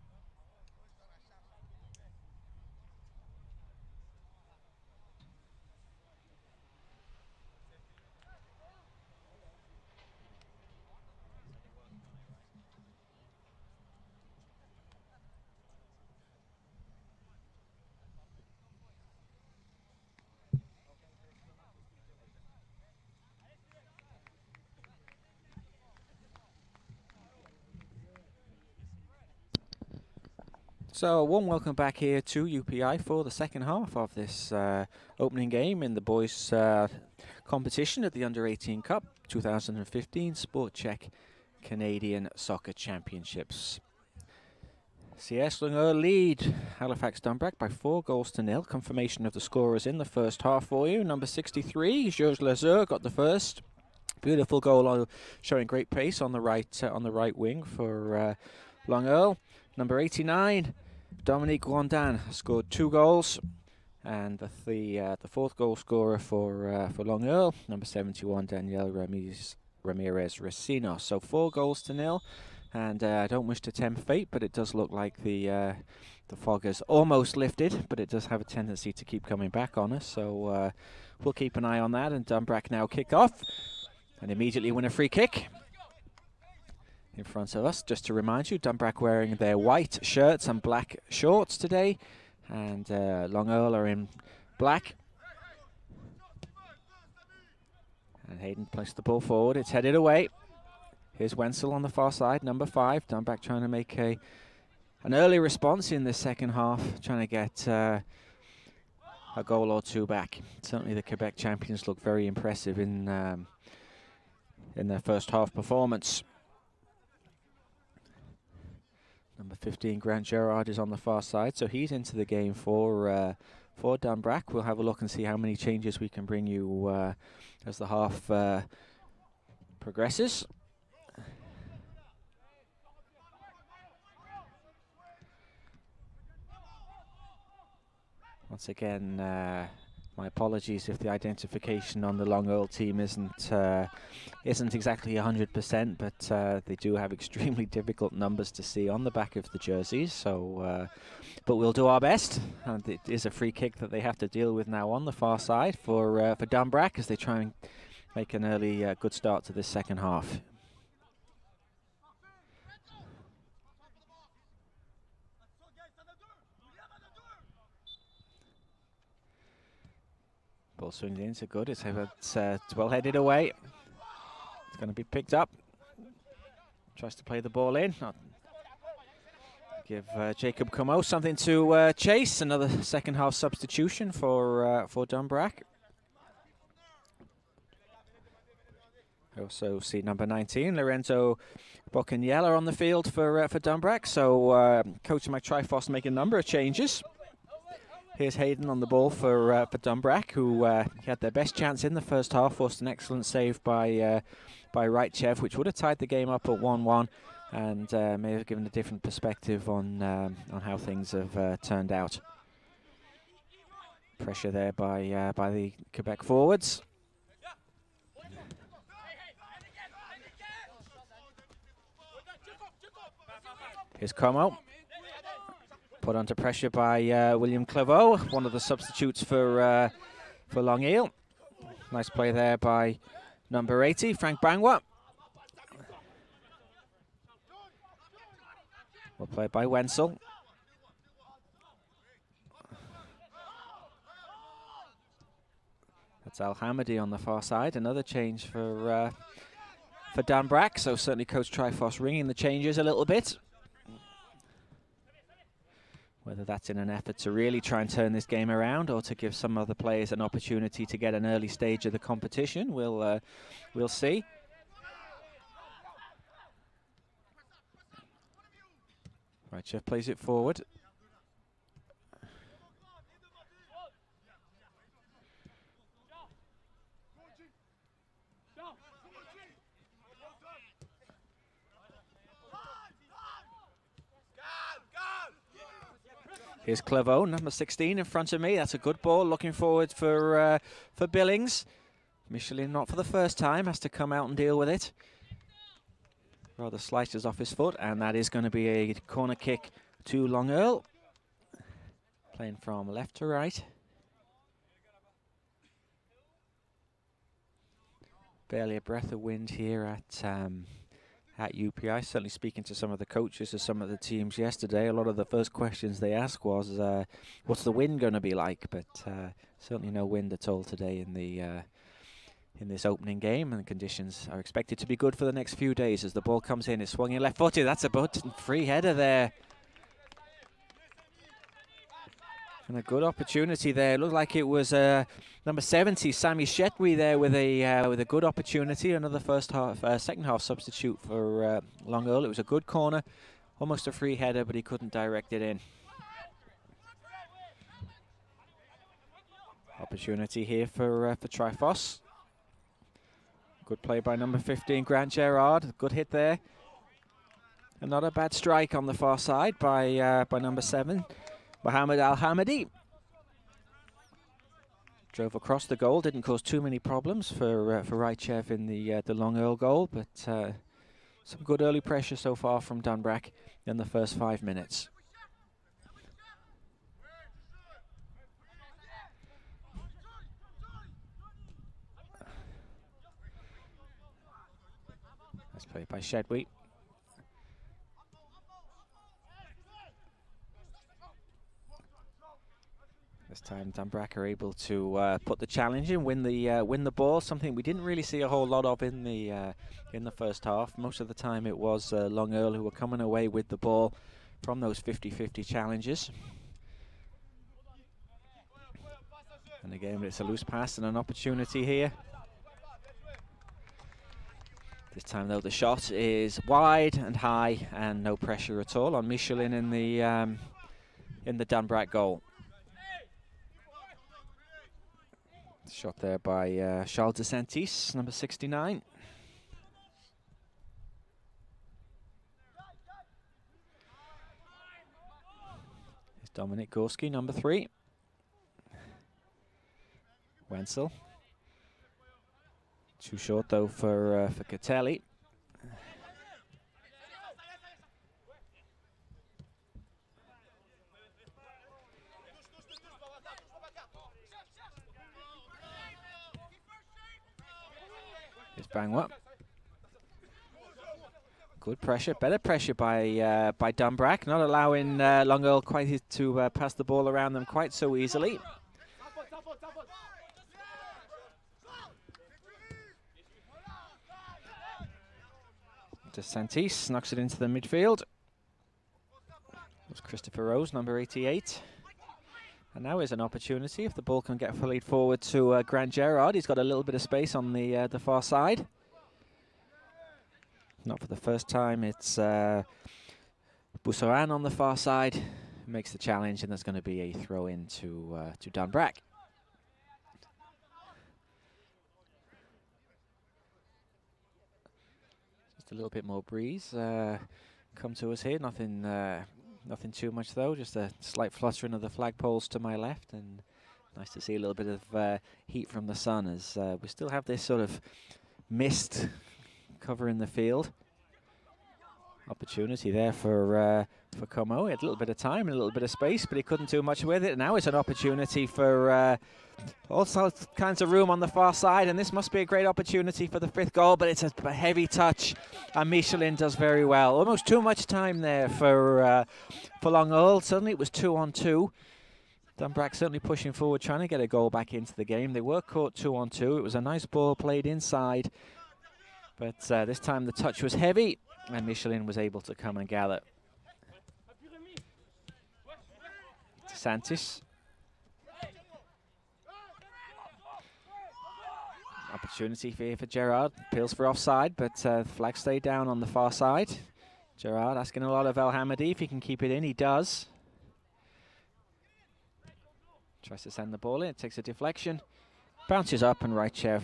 So a warm welcome back here to UPI for the second half of this opening game in the boys' competition at the Under 18 Cup 2015 Sport Check Canadian Soccer Championships. CS Lunga lead Halifax Dunbrack by 4-0. Confirmation of the scorers in the first half for you. Number 63, Georges Lazur got the first. Beautiful goal, showing great pace on the right wing for Long Earl. Number 89, Dominique Rondin scored 2 goals, and the fourth goal scorer for Long Earl, number 71, Danielle Ramirez Racino. So 4-0, and I don't wish to tempt fate, but it does look like the fog has almost lifted, but it does have a tendency to keep coming back on us. So we'll keep an eye on that. And Dunbrack now kick off, and immediately win a free kick. In front of us, just to remind you, Dunbrack wearing their white shirts and black shorts today, and Long Earl are in black. And Hayden placed the ball forward, it's headed away. Here's Wenzel on the far side, number 5. Dunbrack trying to make an early response in the second half, trying to get a goal or two back. Certainly the Quebec champions look very impressive in their first half performance. Number 15, Grant Gerard, is on the far side, so he's into the game for Dunbrack. We'll have a look and see how many changes we can bring you as the half progresses. Once again, my apologies if the identification on the Long Earl team isn't exactly 100%, but they do have extremely difficult numbers to see on the back of the jerseys. So, but we'll do our best. And it is a free kick that they have to deal with now on the far side for Dunbrack as they try and make an early good start to this second half. Ball swings in, so good. It's well headed away. It's going to be picked up. Tries to play the ball in. Give Jacob Como something to chase. Another second half substitution for Dunbrack. I also see number 19, Lorenzo Bocaniella, on the field for Dunbrack. So Coach Mike Trifoss making a number of changes. Here's Hayden on the ball for Dunbrack, who had their best chance in the first half, forced an excellent save by Rightchev, which would have tied the game up at 1-1, and may have given a different perspective on how things have turned out. Pressure there by the Quebec forwards. Here's Como. Put under pressure by William Claveau, one of the substitutes for Long Eel. Nice play there by number 80, Frank Bangwa. Well played by Wenzel. That's Al Hamady on the far side. Another change for Dan Brack. So certainly Coach Trifoss ringing the changes a little bit. Whether that's in an effort to really try and turn this game around or to give some other players an opportunity to get an early stage of the competition, we'll see. Right, Chef plays it forward. Here's Claveau, number 16 in front of me. That's a good ball. Looking forward for Billings. Michelin, not for the first time, has to come out and deal with it. Rather slices off his foot, and that is going to be a corner kick to Long Earl. Playing from left to right. Barely a breath of wind here at UPI. Certainly speaking to some of the coaches of some of the teams yesterday, a lot of the first questions they asked was, what's the wind going to be like? But certainly no wind at all today in this opening game, and the conditions are expected to be good for the next few days as the ball comes in. It's swung in left-footed. That's a free header there. And a good opportunity there. It looked like it was number 70, Sami Shetwi there with a good opportunity. Another second half substitute for Long Earl. It was a good corner, almost a free header, but he couldn't direct it in. Opportunity here for Trifoss. Good play by number 15, Grant Gerard. Good hit there. And not a bad strike on the far side by number 7. Mohammed Al Hamady drove across the goal, didn't cause too many problems for Raichev in the Long Earl goal, but some good early pressure so far from Dunbrack in the first 5 minutes. Nice play by Shedwee. This time Dunbrack are able to put the challenge in, win the ball, something we didn't really see a whole lot of in the first half. Most of the time it was Long Earl who were coming away with the ball from those 50-50 challenges. And again, it's a loose pass and an opportunity here. This time though the shot is wide and high and no pressure at all on Michelin in the Dunbrack goal. Shot there by Charles de Santis, number 69. Here's Dominic Gorski, number 3. Wenzel. Too short though for Catelli. Here's Bangwa. Good pressure, better pressure by Dunbrack, not allowing Long Earl quite to pass the ball around them quite so easily. DeSantis knocks it into the midfield. That's Christopher Rose, number 88. And now is an opportunity if the ball can get fully forward to Grant Gerard. He's got a little bit of space on the far side. Not for the first time. It's Boussaran on the far side who makes the challenge, and there's going to be a throw in to Dunbrack. Just a little bit more breeze come to us here. Nothing too much though, just a slight fluttering of the flagpoles to my left, and nice to see a little bit of heat from the sun as we still have this sort of mist covering the field. Opportunity there for for Como. He had a little bit of time and a little bit of space, but he couldn't do much with it. Now it's an opportunity for all sorts kinds of room on the far side, and this must be a great opportunity for the 5th goal, but it's a heavy touch, and Michelin does very well. Almost too much time there for Long-Earl. Suddenly it was 2-on-2. Dunbrack certainly pushing forward, trying to get a goal back into the game. They were caught 2-on-2. It was a nice ball played inside, but this time the touch was heavy, and Michelin was able to come and gather. DeSantis. Opportunity here for Gerard. Appeals for offside, but flag stayed down on the far side. Gerard asking a lot of El Hamadi if he can keep it in. He does. Tries to send the ball in. It takes a deflection. Bounces up, and Raichev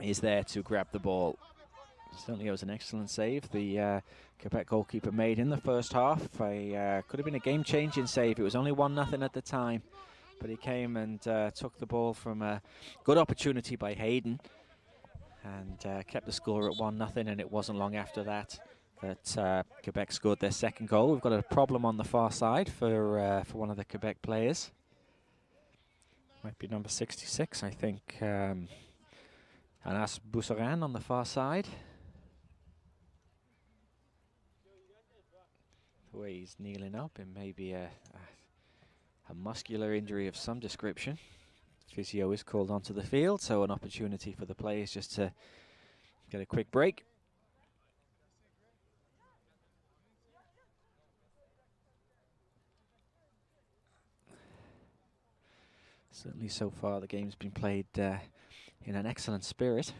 is there to grab the ball. Certainly it was an excellent save the Quebec goalkeeper made in the first half. Could have been a game-changing save. It was only 1-0 at the time, but he came and took the ball from a good opportunity by Hayden and kept the score at 1-0, and it wasn't long after that Quebec scored their second goal. We've got a problem on the far side for one of the Quebec players. Might be number 66, I think. Anas Boussaran on the far side. The way he's kneeling up, it may be a muscular injury of some description. Physio is called onto the field, so an opportunity for the players just to get a quick break. Certainly so far the game's been played in an excellent spirit.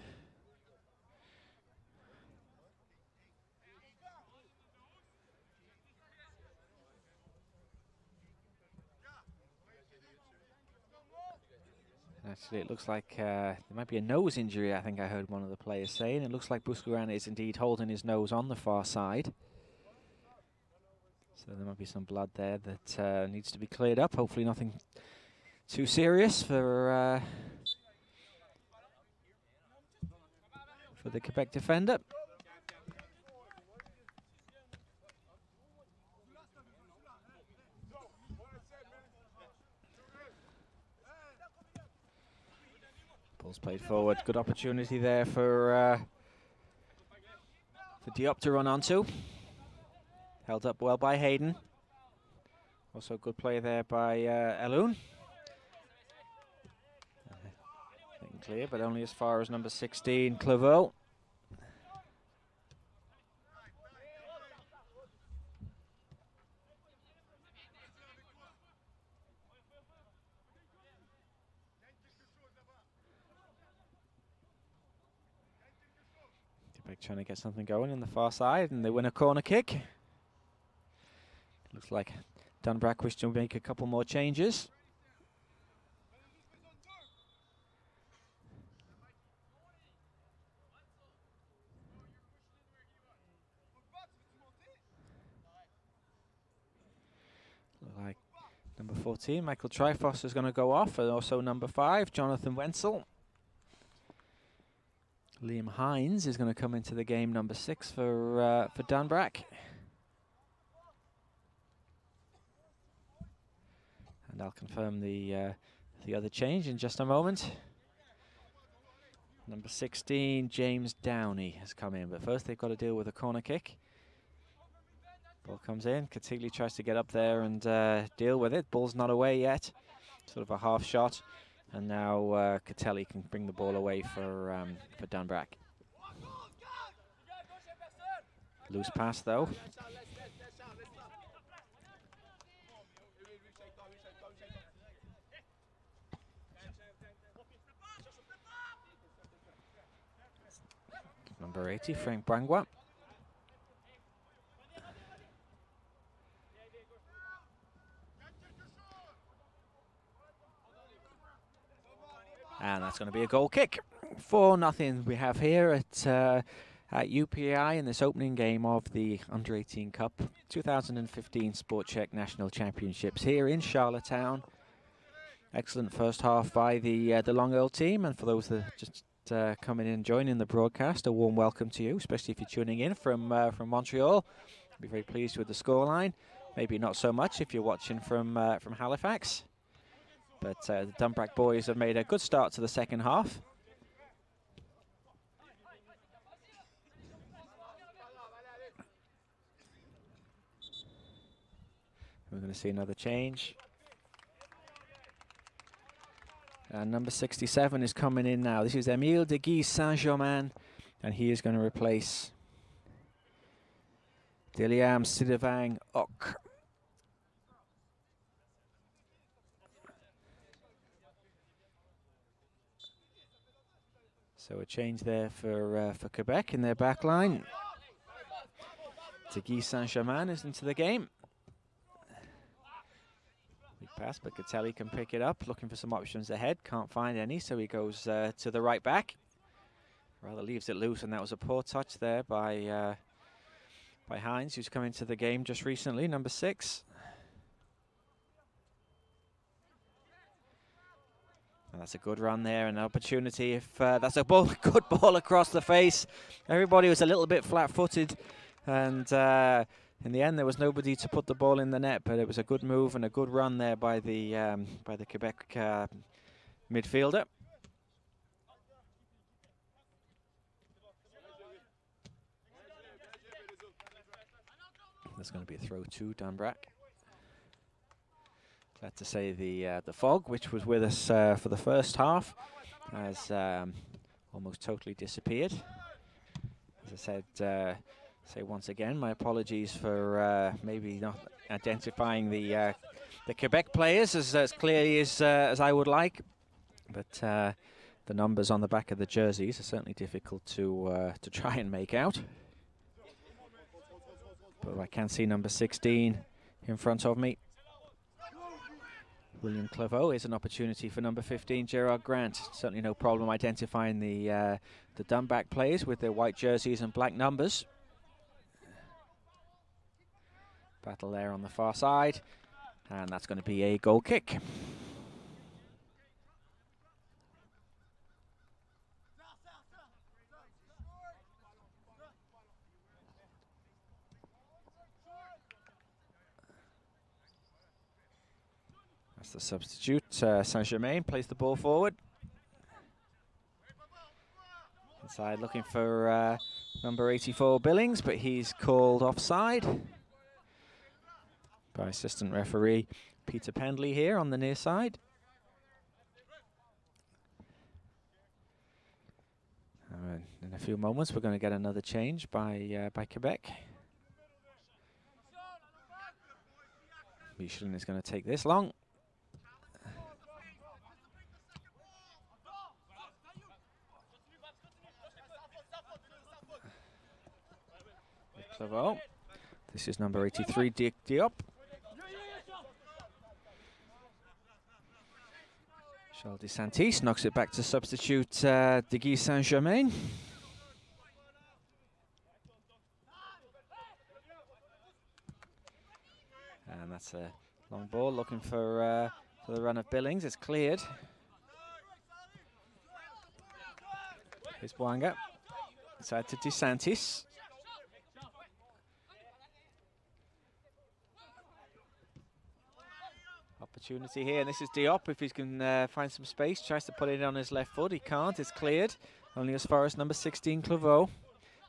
Actually, it looks like there might be a nose injury, I think I heard one of the players saying. It looks like Boussaran is indeed holding his nose on the far side. So there might be some blood there that needs to be cleared up. Hopefully nothing too serious for the Quebec defender. Ball's played forward. Good opportunity there for Diop to run onto. Held up well by Hayden. Also good play there by Eloun. Clear, but only as far as number 16, Claveau. Quebec trying to get something going in the far side, and they win a corner kick. Looks like Dunbrack wished to make a couple more changes. Like number 14, Michael Trifos is going to go off, and also number 5, Jonathan Wenzel. Liam Hines is going to come into the game, number 6 for Dunbrack. And I'll confirm the other change in just a moment. Number 16, James Downey has come in, but first they've got to deal with a corner kick. Ball comes in, Katili tries to get up there and deal with it. Ball's not away yet, sort of a half shot. And now Katili can bring the ball away for Dunbrack. Loose pass though. Number 80, Frank Brangwa. And that's going to be a goal kick. 4-0 we have here at UPI in this opening game of the Under-18 Cup 2015 Sport Check National Championships here in Charlottetown. Excellent first half by the Long-Earl team, and for those that just coming in joining the broadcast, a warm welcome to you, especially if you're tuning in from Montreal. I'll be very pleased with the scoreline. Maybe not so much if you're watching from Halifax. But the Dunbrack boys have made a good start to the second half. We're going to see another change. And number 67 is coming in now. This is Emile de Guy Saint-Germain, and he is going to replace Diliam Sidavang Ok. So a change there for Quebec in their back line. De Guy Saint-Germain is into the game. Big pass, but Catelli can pick it up, looking for some options ahead. Can't find any, so he goes to the right back. Rather leaves it loose, and that was a poor touch there by Hines, who's come into the game just recently, number 6. And that's a good run there, an opportunity. If that's a ball, good ball across the face. Everybody was a little bit flat-footed, and in the end, there was nobody to put the ball in the net, but it was a good move and a good run there by the Quebec midfielder. There's going to be a throw to Dunbrack. Glad to say the fog, which was with us for the first half, has almost totally disappeared. As I said, say once again, my apologies for maybe not identifying the Quebec players as clearly as I would like, but the numbers on the back of the jerseys are certainly difficult to try and make out. But I can see number 16 in front of me. William Claveau is an opportunity for number 15, Gerard Grant. Certainly no problem identifying the Dunbrack players with their white jerseys and black numbers. Battle there on the far side, and that's going to be a goal kick. That's the substitute. Saint-Germain plays the ball forward. Inside looking for number 84 Billings, but he's called offside by assistant referee Peter Pendley here on the near side. In a few moments we're going to get another change by Quebec. Michelin is going to take this long. Claveau. This is number 83 Diop. Charles DeSantis knocks it back to substitute De Guy Saint-Germain. And that's a long ball looking for the run of Billings. It's cleared. Here's Boanga. Inside to DeSantis. Opportunity here, and this is Diop. If he can find some space, tries to put it on his left foot. He can't. It's cleared. Only as far as number 16, Claveau.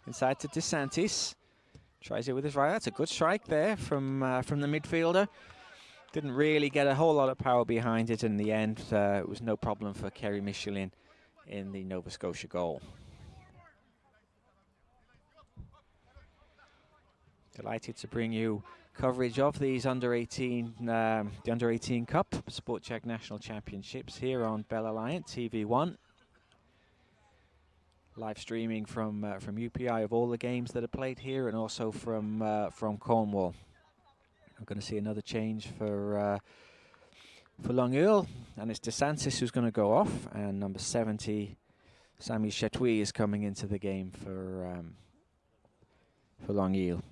Inside to DeSantis. Tries it with his right. That's a good strike there from the midfielder. Didn't really get a whole lot of power behind it in the end. It was no problem for Kerry Michelin in the Nova Scotia goal. Delighted to bring you coverage of these under-18, the Under-18 Cup Sport Check National Championships here on Bell Alliant TV1. Live streaming from UPI of all the games that are played here, and also from Cornwall. I'm going to see another change for Longueuil, and it's DeSantis who's going to go off, and number 70, Samy Chetouille, is coming into the game for Longueuil.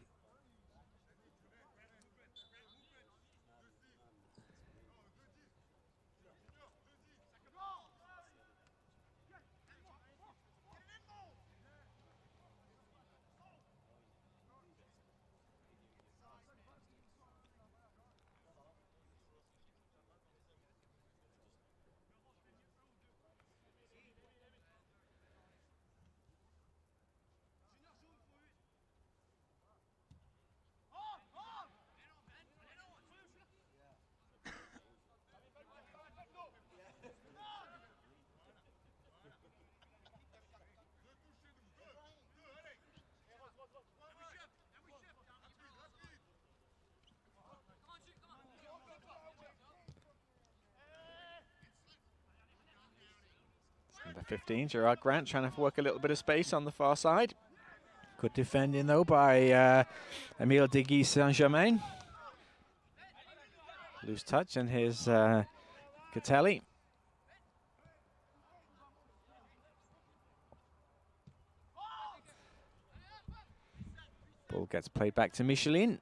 15, Gerard Grant trying to work a little bit of space on the far side. Good defending though by Emile Diggy Saint-Germain. Loose touch, and here's Catelli. Ball gets played back to Michelin.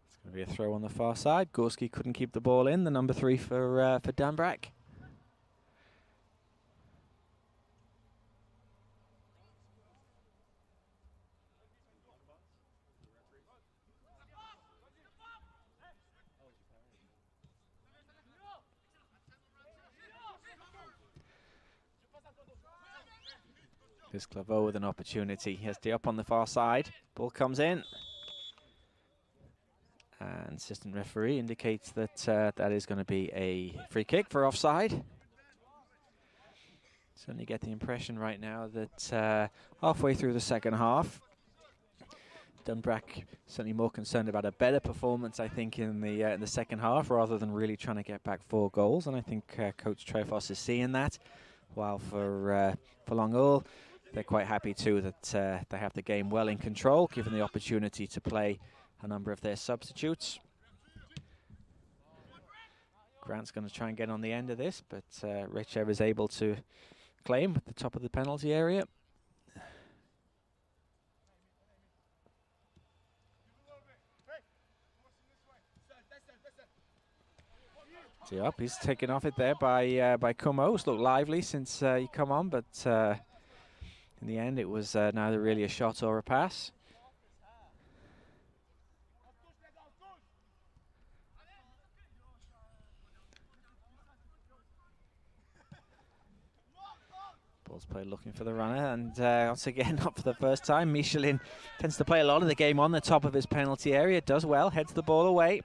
It's going to be a throw on the far side. Gorski couldn't keep the ball in. The number 3 for Danbrak. Here's Claveau with an opportunity. He has Diop on the far side. Ball comes in. And assistant referee indicates that that is going to be a free kick for offside. Certainly get the impression right now that halfway through the second half, Dunbrack certainly more concerned about a better performance, I think, in the second half, rather than really trying to get back 4 goals. And I think Coach Trefos is seeing that. While for Longueuil, they're quite happy too that they have the game well in control, given the opportunity to play a number of their substitutes. Grant's going to try and get on the end of this, but Richev is able to claim at the top of the penalty area. Diop, he's taken off it there by Como. It's looked lively since he come on, but in the end it was neither really a shot or a pass. Ball's played looking for the runner, and once again, not for the first time, Michelin tends to play a lot of the game on the top of his penalty area. Does well, heads the ball away.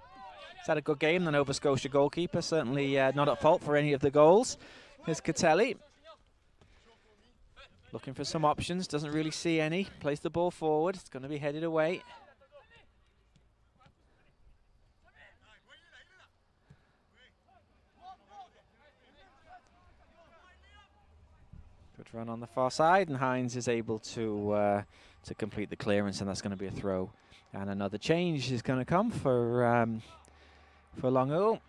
He's had a good game, the Nova Scotia goalkeeper, certainly not at fault for any of the goals. Here's Catelli. Looking for some options, doesn't really see any. Plays the ball forward, it's going to be headed away. Good run on the far side, and Hines is able to complete the clearance, and that's going to be a throw. And another change is going to come for Longueuil.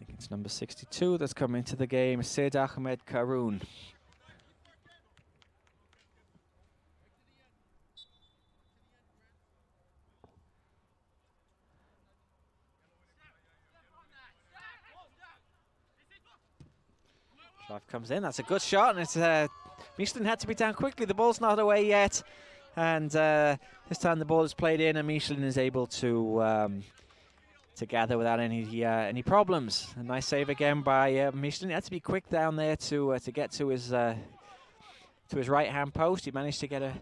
I think it's number 62 that's come into the game, Said Ahmed Karoun. Drive comes in, that's a good shot, and it's Michelin had to be down quickly. The ball's not away yet, and this time the ball is played in, and Michelin is able to gather without any problems. A nice save again by Michelin. He had to be quick down there to get to his right hand post. He managed to get a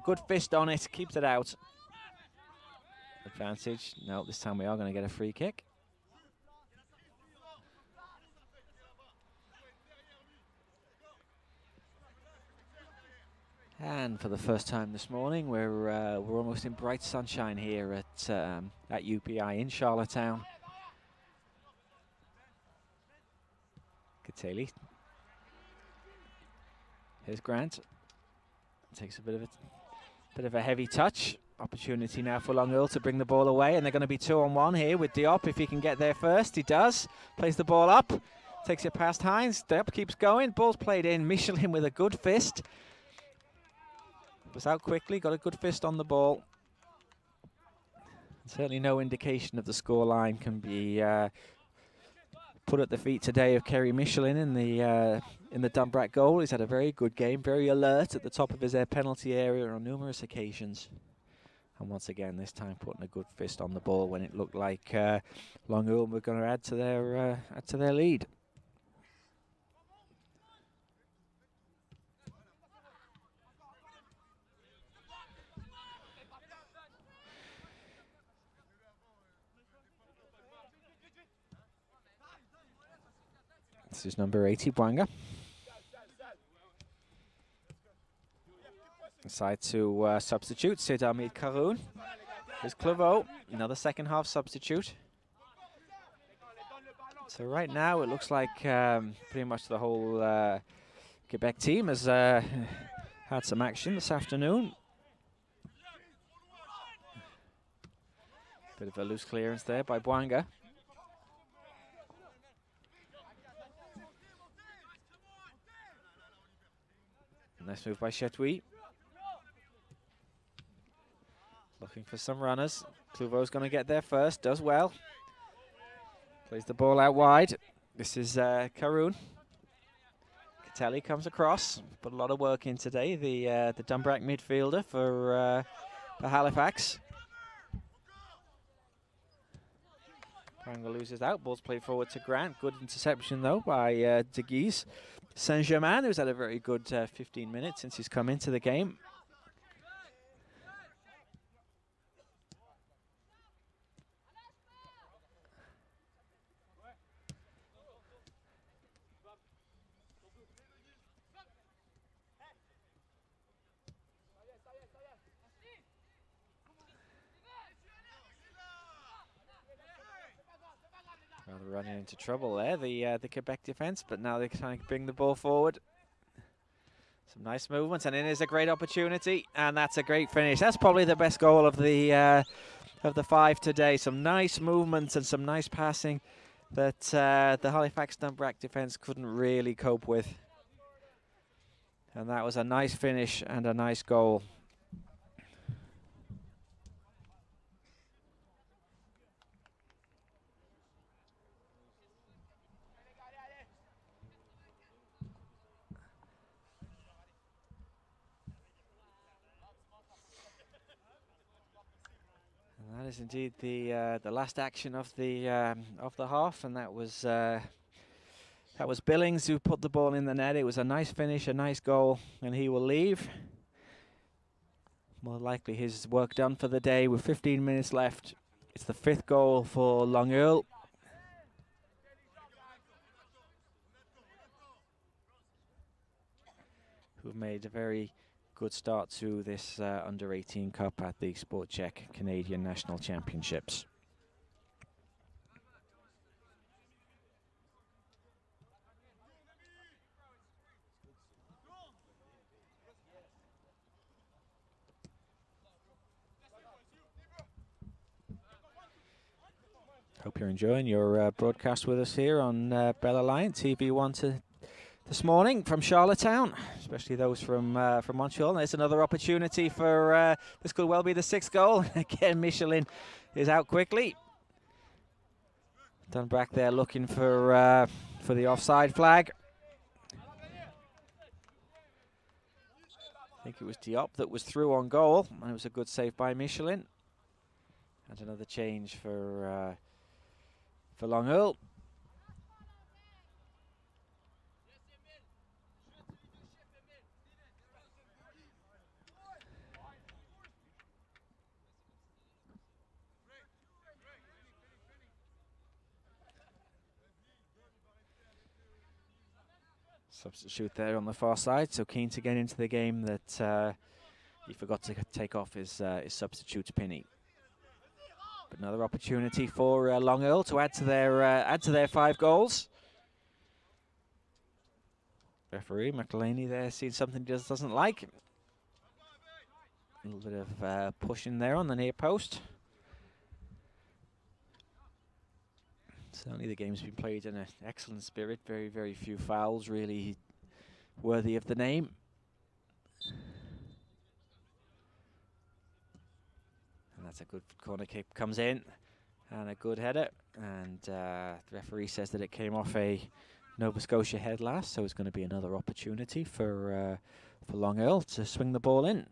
good fist on it, keeps it out. Advantage. No, this time we are going to get a free kick. And for the first time this morning, we're almost in bright sunshine here at UPI in Charlottetown. Catelli. Here's Grant. Takes a bit of a heavy touch. Opportunity now for Longueuil to bring the ball away, and they're going to be 2-on-1 here with Diop. If he can get there first, he does. Plays the ball up, takes it past Hines. Diop keeps going. Ball's played in. Michelin with a good fist. Was out quickly, got a good fist on the ball. Certainly no indication of the scoreline can be put at the feet today of Kerry Michelin in the Dunbrack goal. He's had a very good game, very alert at the top of his penalty area on numerous occasions. And once again, this time putting a good fist on the ball when it looked like Longueuil were going to add to their lead. is number 80, Bwanga. Inside to substitute, Sid Ahmed Karoun. There's Claveau, another second half substitute. So right now it looks like pretty much the whole Quebec team has had some action this afternoon. Bit of a loose clearance there by Bwanga. Nice move by Chetui. Looking for some runners. Clauveau's going to get there first, does well. Plays the ball out wide. This is Karoun. Catelli comes across. Put a lot of work in today, the Dunbrack midfielder for Halifax. Triangle loses out. Ball's played forward to Grant. Good interception, though, by De Guise. Saint-Germain, who's had a very good 15 minutes since he's come into the game. Rather running into trouble there, the Quebec defence, but now they're trying to bring the ball forward. Some nice movements, and it is a great opportunity, and that's a great finish. That's probably the best goal of the 5 today. Some nice movements and some nice passing that the Halifax Dunbrack defence couldn't really cope with. And that was a nice finish and a nice goal. That is indeed the last action of the half, and that was Billings who put the ball in the net. It was a nice finish, a nice goal, and he will leave. More likely his work done for the day with 15 minutes left. It's the 5th goal for Long Earl. Who've made a very good start to this under-18 Cup at the Sport Check Canadian National Championships. Hope you're enjoying your broadcast with us here on Bell Alliance TV1 this morning from Charlottetown, especially those from Montreal. There's another opportunity for this could well be the 6th goal. Again, Michelin is out quickly. Dunbrack there looking for the offside flag. I think it was Diop that was through on goal, and it was a good save by Michelin. And another change for Long Earl. Substitute there on the far side, so keen to get into the game that he forgot to take off his substitute Pinney. But another opportunity for Long Earl to add to their 5 goals. Referee McElhaney there seeing something he just doesn't like. A little bit of pushing there on the near post. Certainly the game's been played in an excellent spirit. Very, very few fouls really worthy of the name. And that's a good corner kick, comes in, and a good header. And the referee says that it came off a Nova Scotia head last, so it's going to be another opportunity for Long Earl to swing the ball in.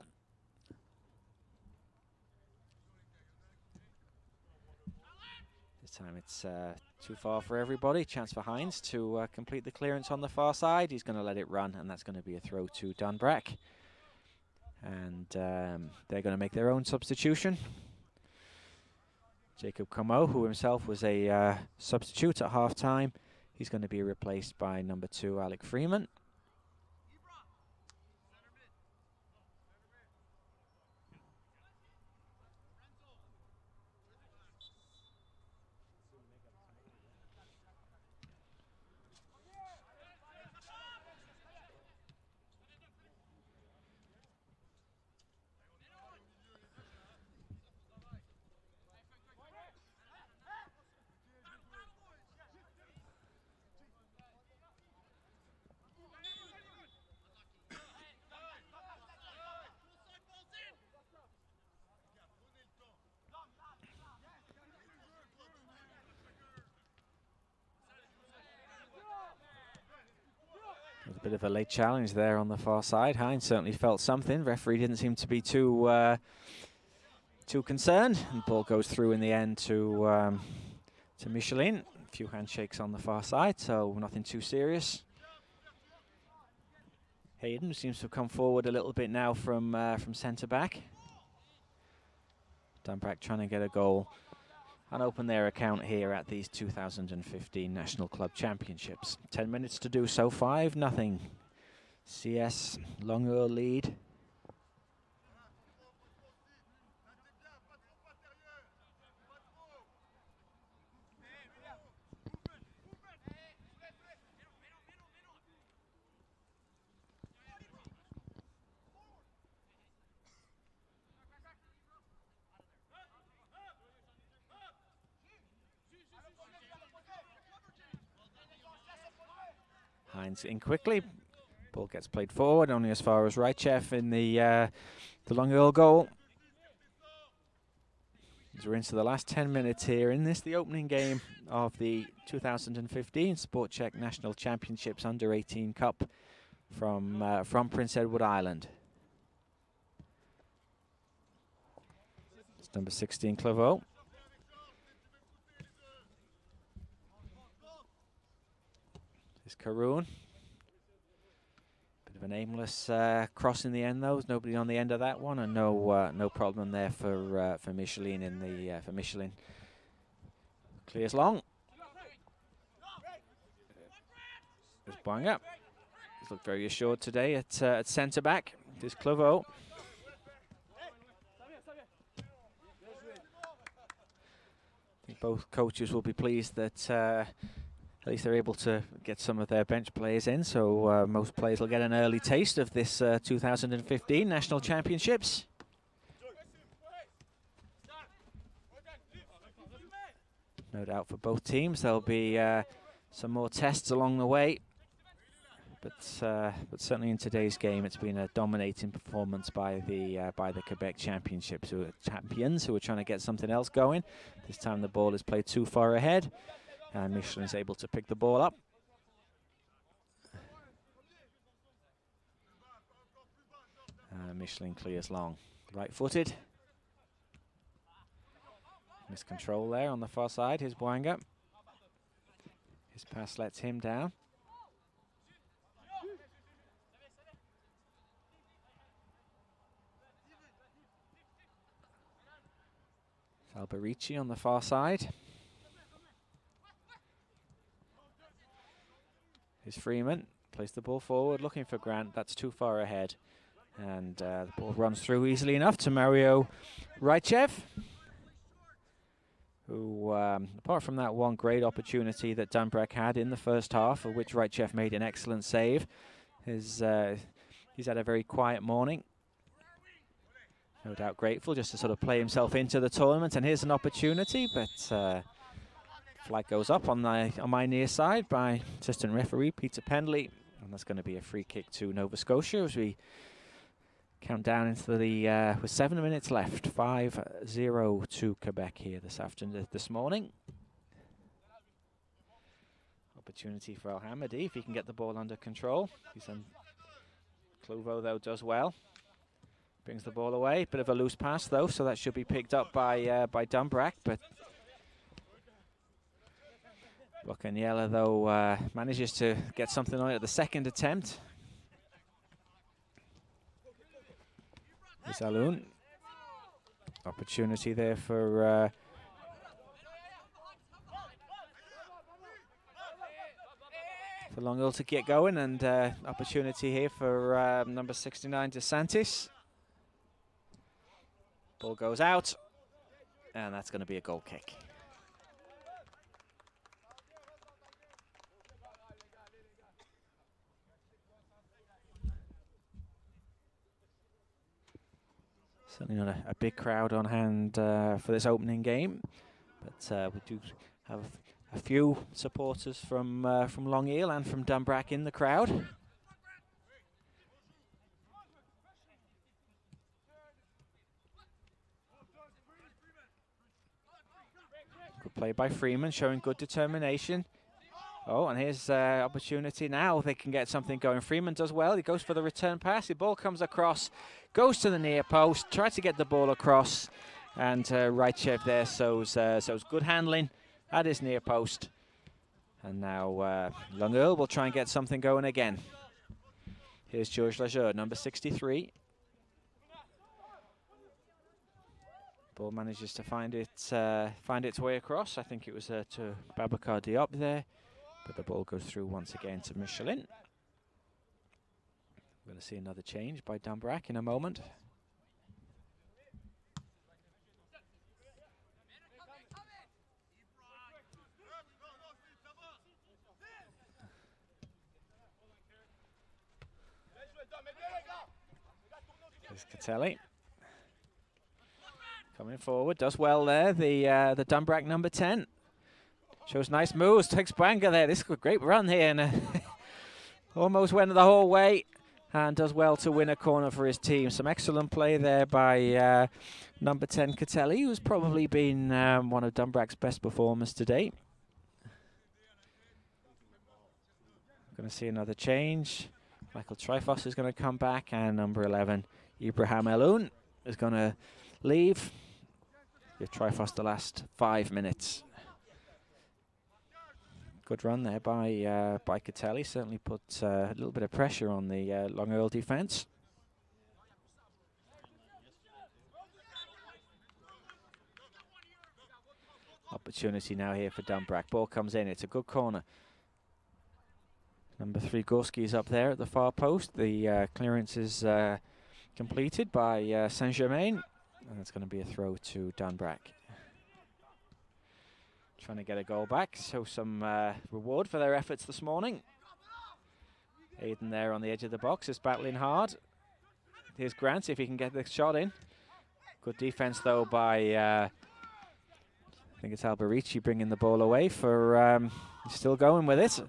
This time it's too far for everybody. Chance for Hines to complete the clearance on the far side. He's going to let it run, and that's going to be a throw to Dunbrack. And they're going to make their own substitution. Jacob Comeau, who himself was a substitute at half-time, He's going to be replaced by number 2, Alec Freeman. There's a bit of a late challenge there on the far side. Hines certainly felt something. Referee didn't seem to be too concerned. And ball goes through in the end to Michelin. A few handshakes on the far side, so nothing too serious. Hayden seems to have come forward a little bit now from centre back. Dunbrack trying to get a goal and open their account here at these 2015 National Club Championships. 10 minutes to do so, 5-0. CS Longueur lead. Hines in quickly. Ball gets played forward, only as far as Rychev in the Longueur goal. As we're into the last 10 minutes here in this, the opening game of the 2015 Sport Check National Championships Under-18 Cup from Prince Edward Island. It's number 16, Claveau. It's Caroon. Bit of an aimless cross in the end, though. There's nobody on the end of that one, and no problem there for Michelin in the for Michelin. Clears long. There's Boanga. He's looked very assured today at centre back. There's Claveau. I think both coaches will be pleased that at least they're able to get some of their bench players in, so most players will get an early taste of this 2015 National Championships. No doubt for both teams there'll be some more tests along the way, but certainly in today's game it's been a dominating performance by the Quebec Championships, who are champions, who are trying to get something else going. This time the ball is played too far ahead, and Michelin is able to pick the ball up. Michelin clears long. Right-footed. Miscontrol there on the far side. Here's Boanga. His pass lets him down. Alberici on the far side. Here's Freeman, plays the ball forward, looking for Grant. That's too far ahead. And the ball runs through easily enough to Mario Rychev, who, apart from that one great opportunity that Dunbrack had in the first half, of which Rychev made an excellent save, he's had a very quiet morning. No doubt grateful just to sort of play himself into the tournament. And here's an opportunity, but flag goes up on my near side by assistant referee Peter Pendley, and that's going to be a free kick to Nova Scotia as we count down into the with 7 minutes left. 5-0 to Quebec here this morning. Opportunity for Al-Hamadi if he can get the ball under control. Claveau though does well. Brings the ball away. Bit of a loose pass though, so that should be picked up by Dunbrack, but Bocaniela, though, manages to get something on it at the second attempt. Here's Aloun. Opportunity there for for Long to get going, and opportunity here for number 69, DeSantis. Ball goes out, and that's going to be a goal kick. Certainly not a big crowd on hand for this opening game, but we do have a few supporters from Long Eel and from Dunbrack in the crowd. Good play by Freeman, showing good determination. Oh, and here's opportunity now. They can get something going. Freeman does well. He goes for the return pass. The ball comes across, goes to the near post, tries to get the ball across, and Raichev there shows good handling at his near post. And now Long Earl will try and get something going again. Here's George Lejeune, number 63. Ball manages to find its way across. I think it was to Babacar Diop there. But the ball goes through once again to Michelin. We're going to see another change by Dunbrack in a moment. There's Catelli. Coming forward, does well there, the Dunbrack number 10. Shows nice moves, takes Banga there. This is a great run here, and almost went the whole way, and does well to win a corner for his team. Some excellent play there by number 10, Catelli, who's probably been one of Dunbrack's best performers today. Going to see another change. Michael Trifos is going to come back, and number 11, Ibrahim Eloun, is going to leave. Give Trifos the last 5 minutes. Good run there by Catelli. Certainly put a little bit of pressure on the Long Earl defence. Opportunity now here for Dunbrack. Ball comes in. It's a good corner. Number 3 Gorski is up there at the far post. The clearance is completed by Saint-Germain, and it's going to be a throw to Dunbrack. Trying to get a goal back, so some reward for their efforts this morning. Aiden there on the edge of the box is battling hard. Here's Grant, see if he can get the shot in. Good defense though by, I think it's Alberici bringing the ball away for, he's still going with it.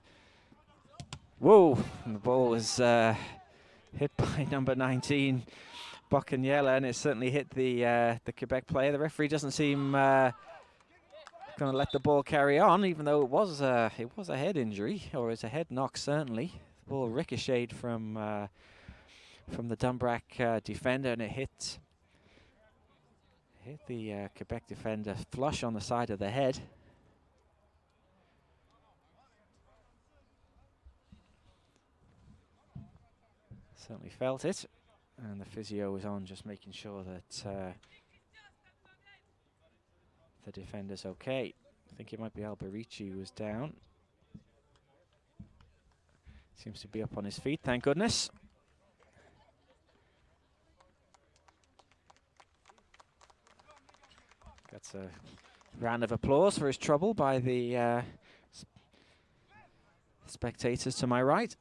Whoa, and the ball was hit by number 19, Bocanyella, and it certainly hit the Quebec player. The referee doesn't seem going to let the ball carry on, even though it was a head injury, or it's a head knock certainly. The ball ricocheted from the Dunbrack defender, and it hit the Quebec defender flush on the side of the head. Certainly felt it, and the physio was on, just making sure that the defender's okay. I think it might be Alberici who was down. Seems to be up on his feet, thank goodness. That's a round of applause for his trouble by the spectators to my right.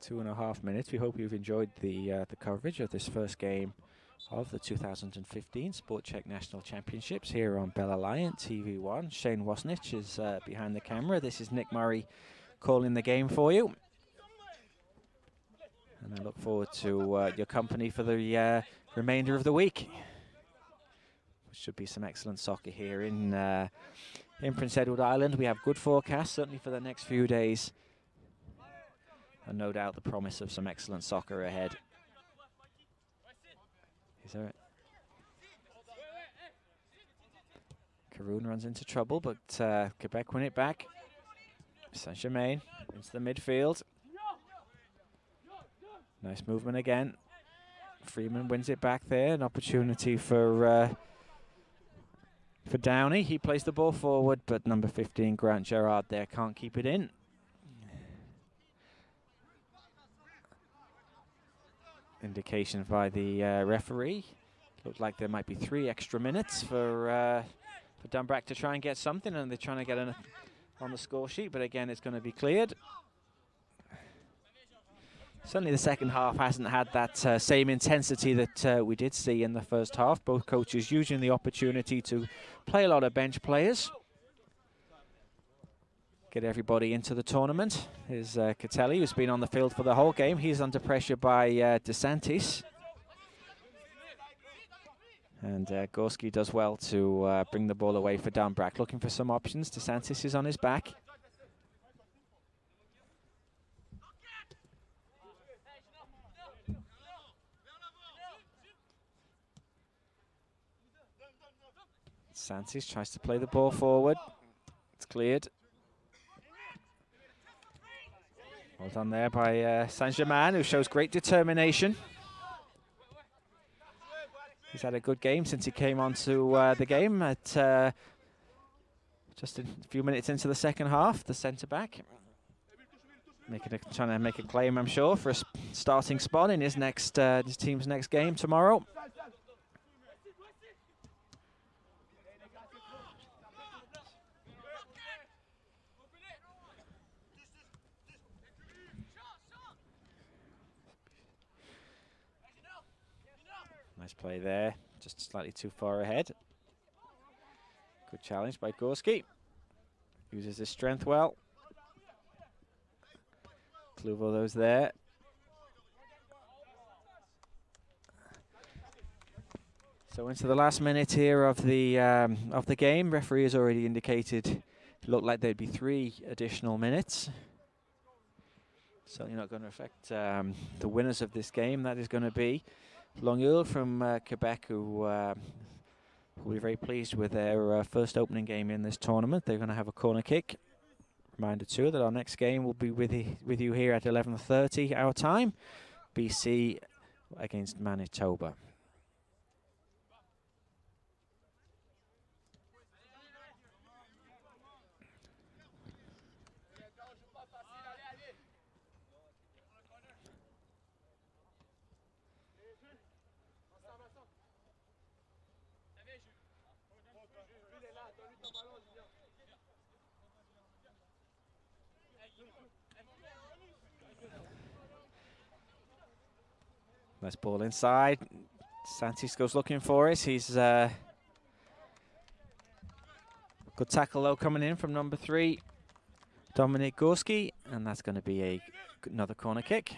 Two and a half minutes. We hope you've enjoyed the coverage of this first game of the 2015 Sport Check National Championships here on Bell Alliant TV1. Shane Wasnich is behind the camera. This is Nick Murray calling the game for you. And I look forward to your company for the remainder of the week. Which should be some excellent soccer here in Prince Edward Island. We have good forecasts, certainly for the next few days. And no doubt the promise of some excellent soccer ahead. Is there? Caroon runs into trouble, but Quebec win it back. Saint-Germain into the midfield. Nice movement again. Freeman wins it back there. An opportunity for for Downey. He plays the ball forward, but number 15, Grant Gerard, there can't keep it in. Indication by the referee. Looked like there might be 3 extra minutes for Dunbrack to try and get something, and they're trying to get on the score sheet, but again, it's going to be cleared. Certainly the second half hasn't had that same intensity that we did see in the first half. Both coaches using the opportunity to play a lot of bench players. Get everybody into the tournament. Here's Catelli, who's been on the field for the whole game. He's under pressure by DeSantis. And Gorski does well to bring the ball away for Dunbrack. Looking for some options. DeSantis is on his back. DeSantis tries to play the ball forward. It's cleared. Well done there by Saint-Germain, who shows great determination. He's had a good game since he came onto the game at just a few minutes into the second half. The centre-back trying to make a claim, I'm sure, for a starting spot in his team's next game tomorrow. Nice play there, just slightly too far ahead. Good challenge by Gorski. Uses his strength well. Kluvo those there. So into the last minute here of the game. Referee has already indicated it looked like there'd be 3 additional minutes. Certainly not going to affect the winners of this game. That is going to be Longueuil from Quebec, who will be very pleased with their first opening game in this tournament. They're going to have a corner kick. Reminder too that our next game will be with you here at 11:30 our time. BC against Manitoba. Nice ball inside. Santis goes looking for it. He's good tackle though coming in from number 3, Dominic Gorski, and that's going to be another corner kick.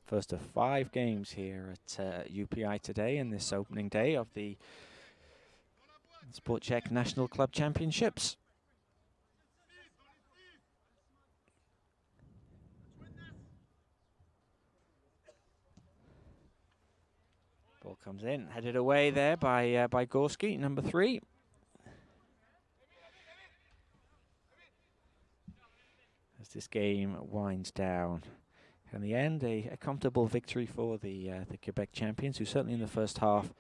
First of 5 games here at UPI today in this opening day of the Sport Czech National Club Championships. Ball comes in, headed away there by Gorski, number 3. As this game winds down. In the end, a comfortable victory for the Quebec champions, who certainly in the first half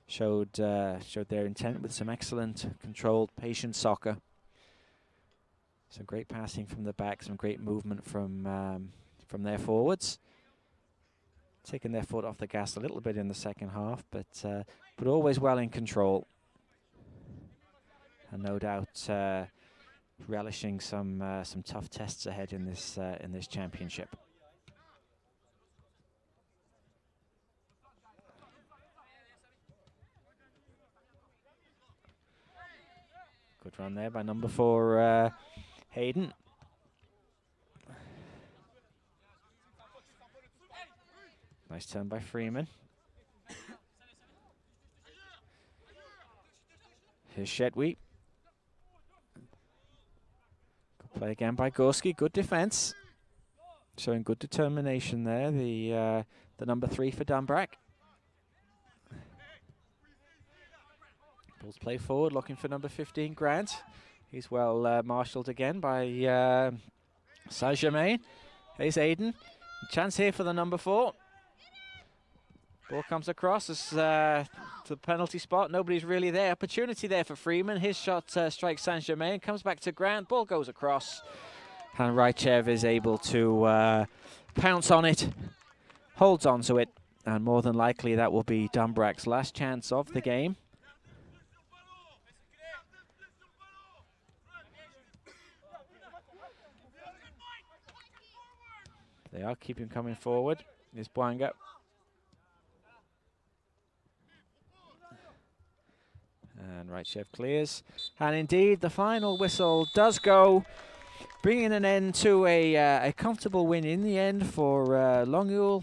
showed their intent with some excellent, controlled, patient soccer. Some great passing from the back, some great movement from their forwards. Taking their foot off the gas a little bit in the second half, but always well in control. And no doubt relishing some tough tests ahead in this championship. Good run there by number 4, Hayden. Nice turn by Freeman. Here's Shetwe. Good play again by Gorski. Good defense. Showing good determination there. The number 3 for Dunbrack. Ball's play forward, looking for number 15, Grant. He's well marshalled again by Saint-Germain. Here's Aiden. Chance here for the number 4. Ball comes across to the penalty spot. Nobody's really there. Opportunity there for Freeman. His shot strikes Saint-Germain. Comes back to Grant. Ball goes across. And Raichev is able to pounce on it. Holds on to it. And more than likely that will be Dumbreck's last chance of the game. They are keeping coming forward. Here's Bwanga. And Raichev clears. And indeed, the final whistle does go, bringing an end to a comfortable win in the end for Longueuil,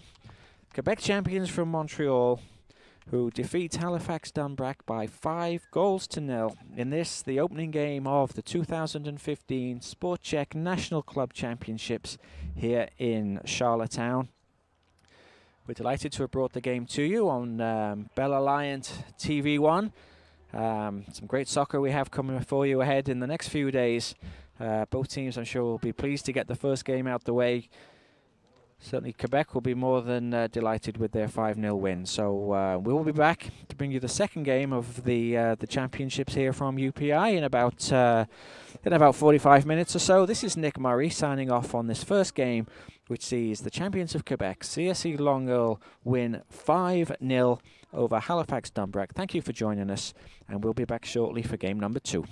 Quebec champions from Montreal, who defeat Halifax Dumbreck by 5-0 in this, the opening game of the 2015 Sport Check National Club Championships here in Charlottetown. We're delighted to have brought the game to you on Bell Alliant TV1. Some great soccer we have coming for you ahead in the next few days. Both teams, I'm sure, will be pleased to get the first game out the way. Certainly Quebec will be more than delighted with their 5-0 win. So we will be back to bring you the second game of the championships here from UPI in about 45 minutes or so. This is Nick Murray signing off on this first game, which sees the champions of Quebec, CSE Longueuil, win 5-0 over Halifax Dumbreck. Thank you for joining us, and we'll be back shortly for game number 2.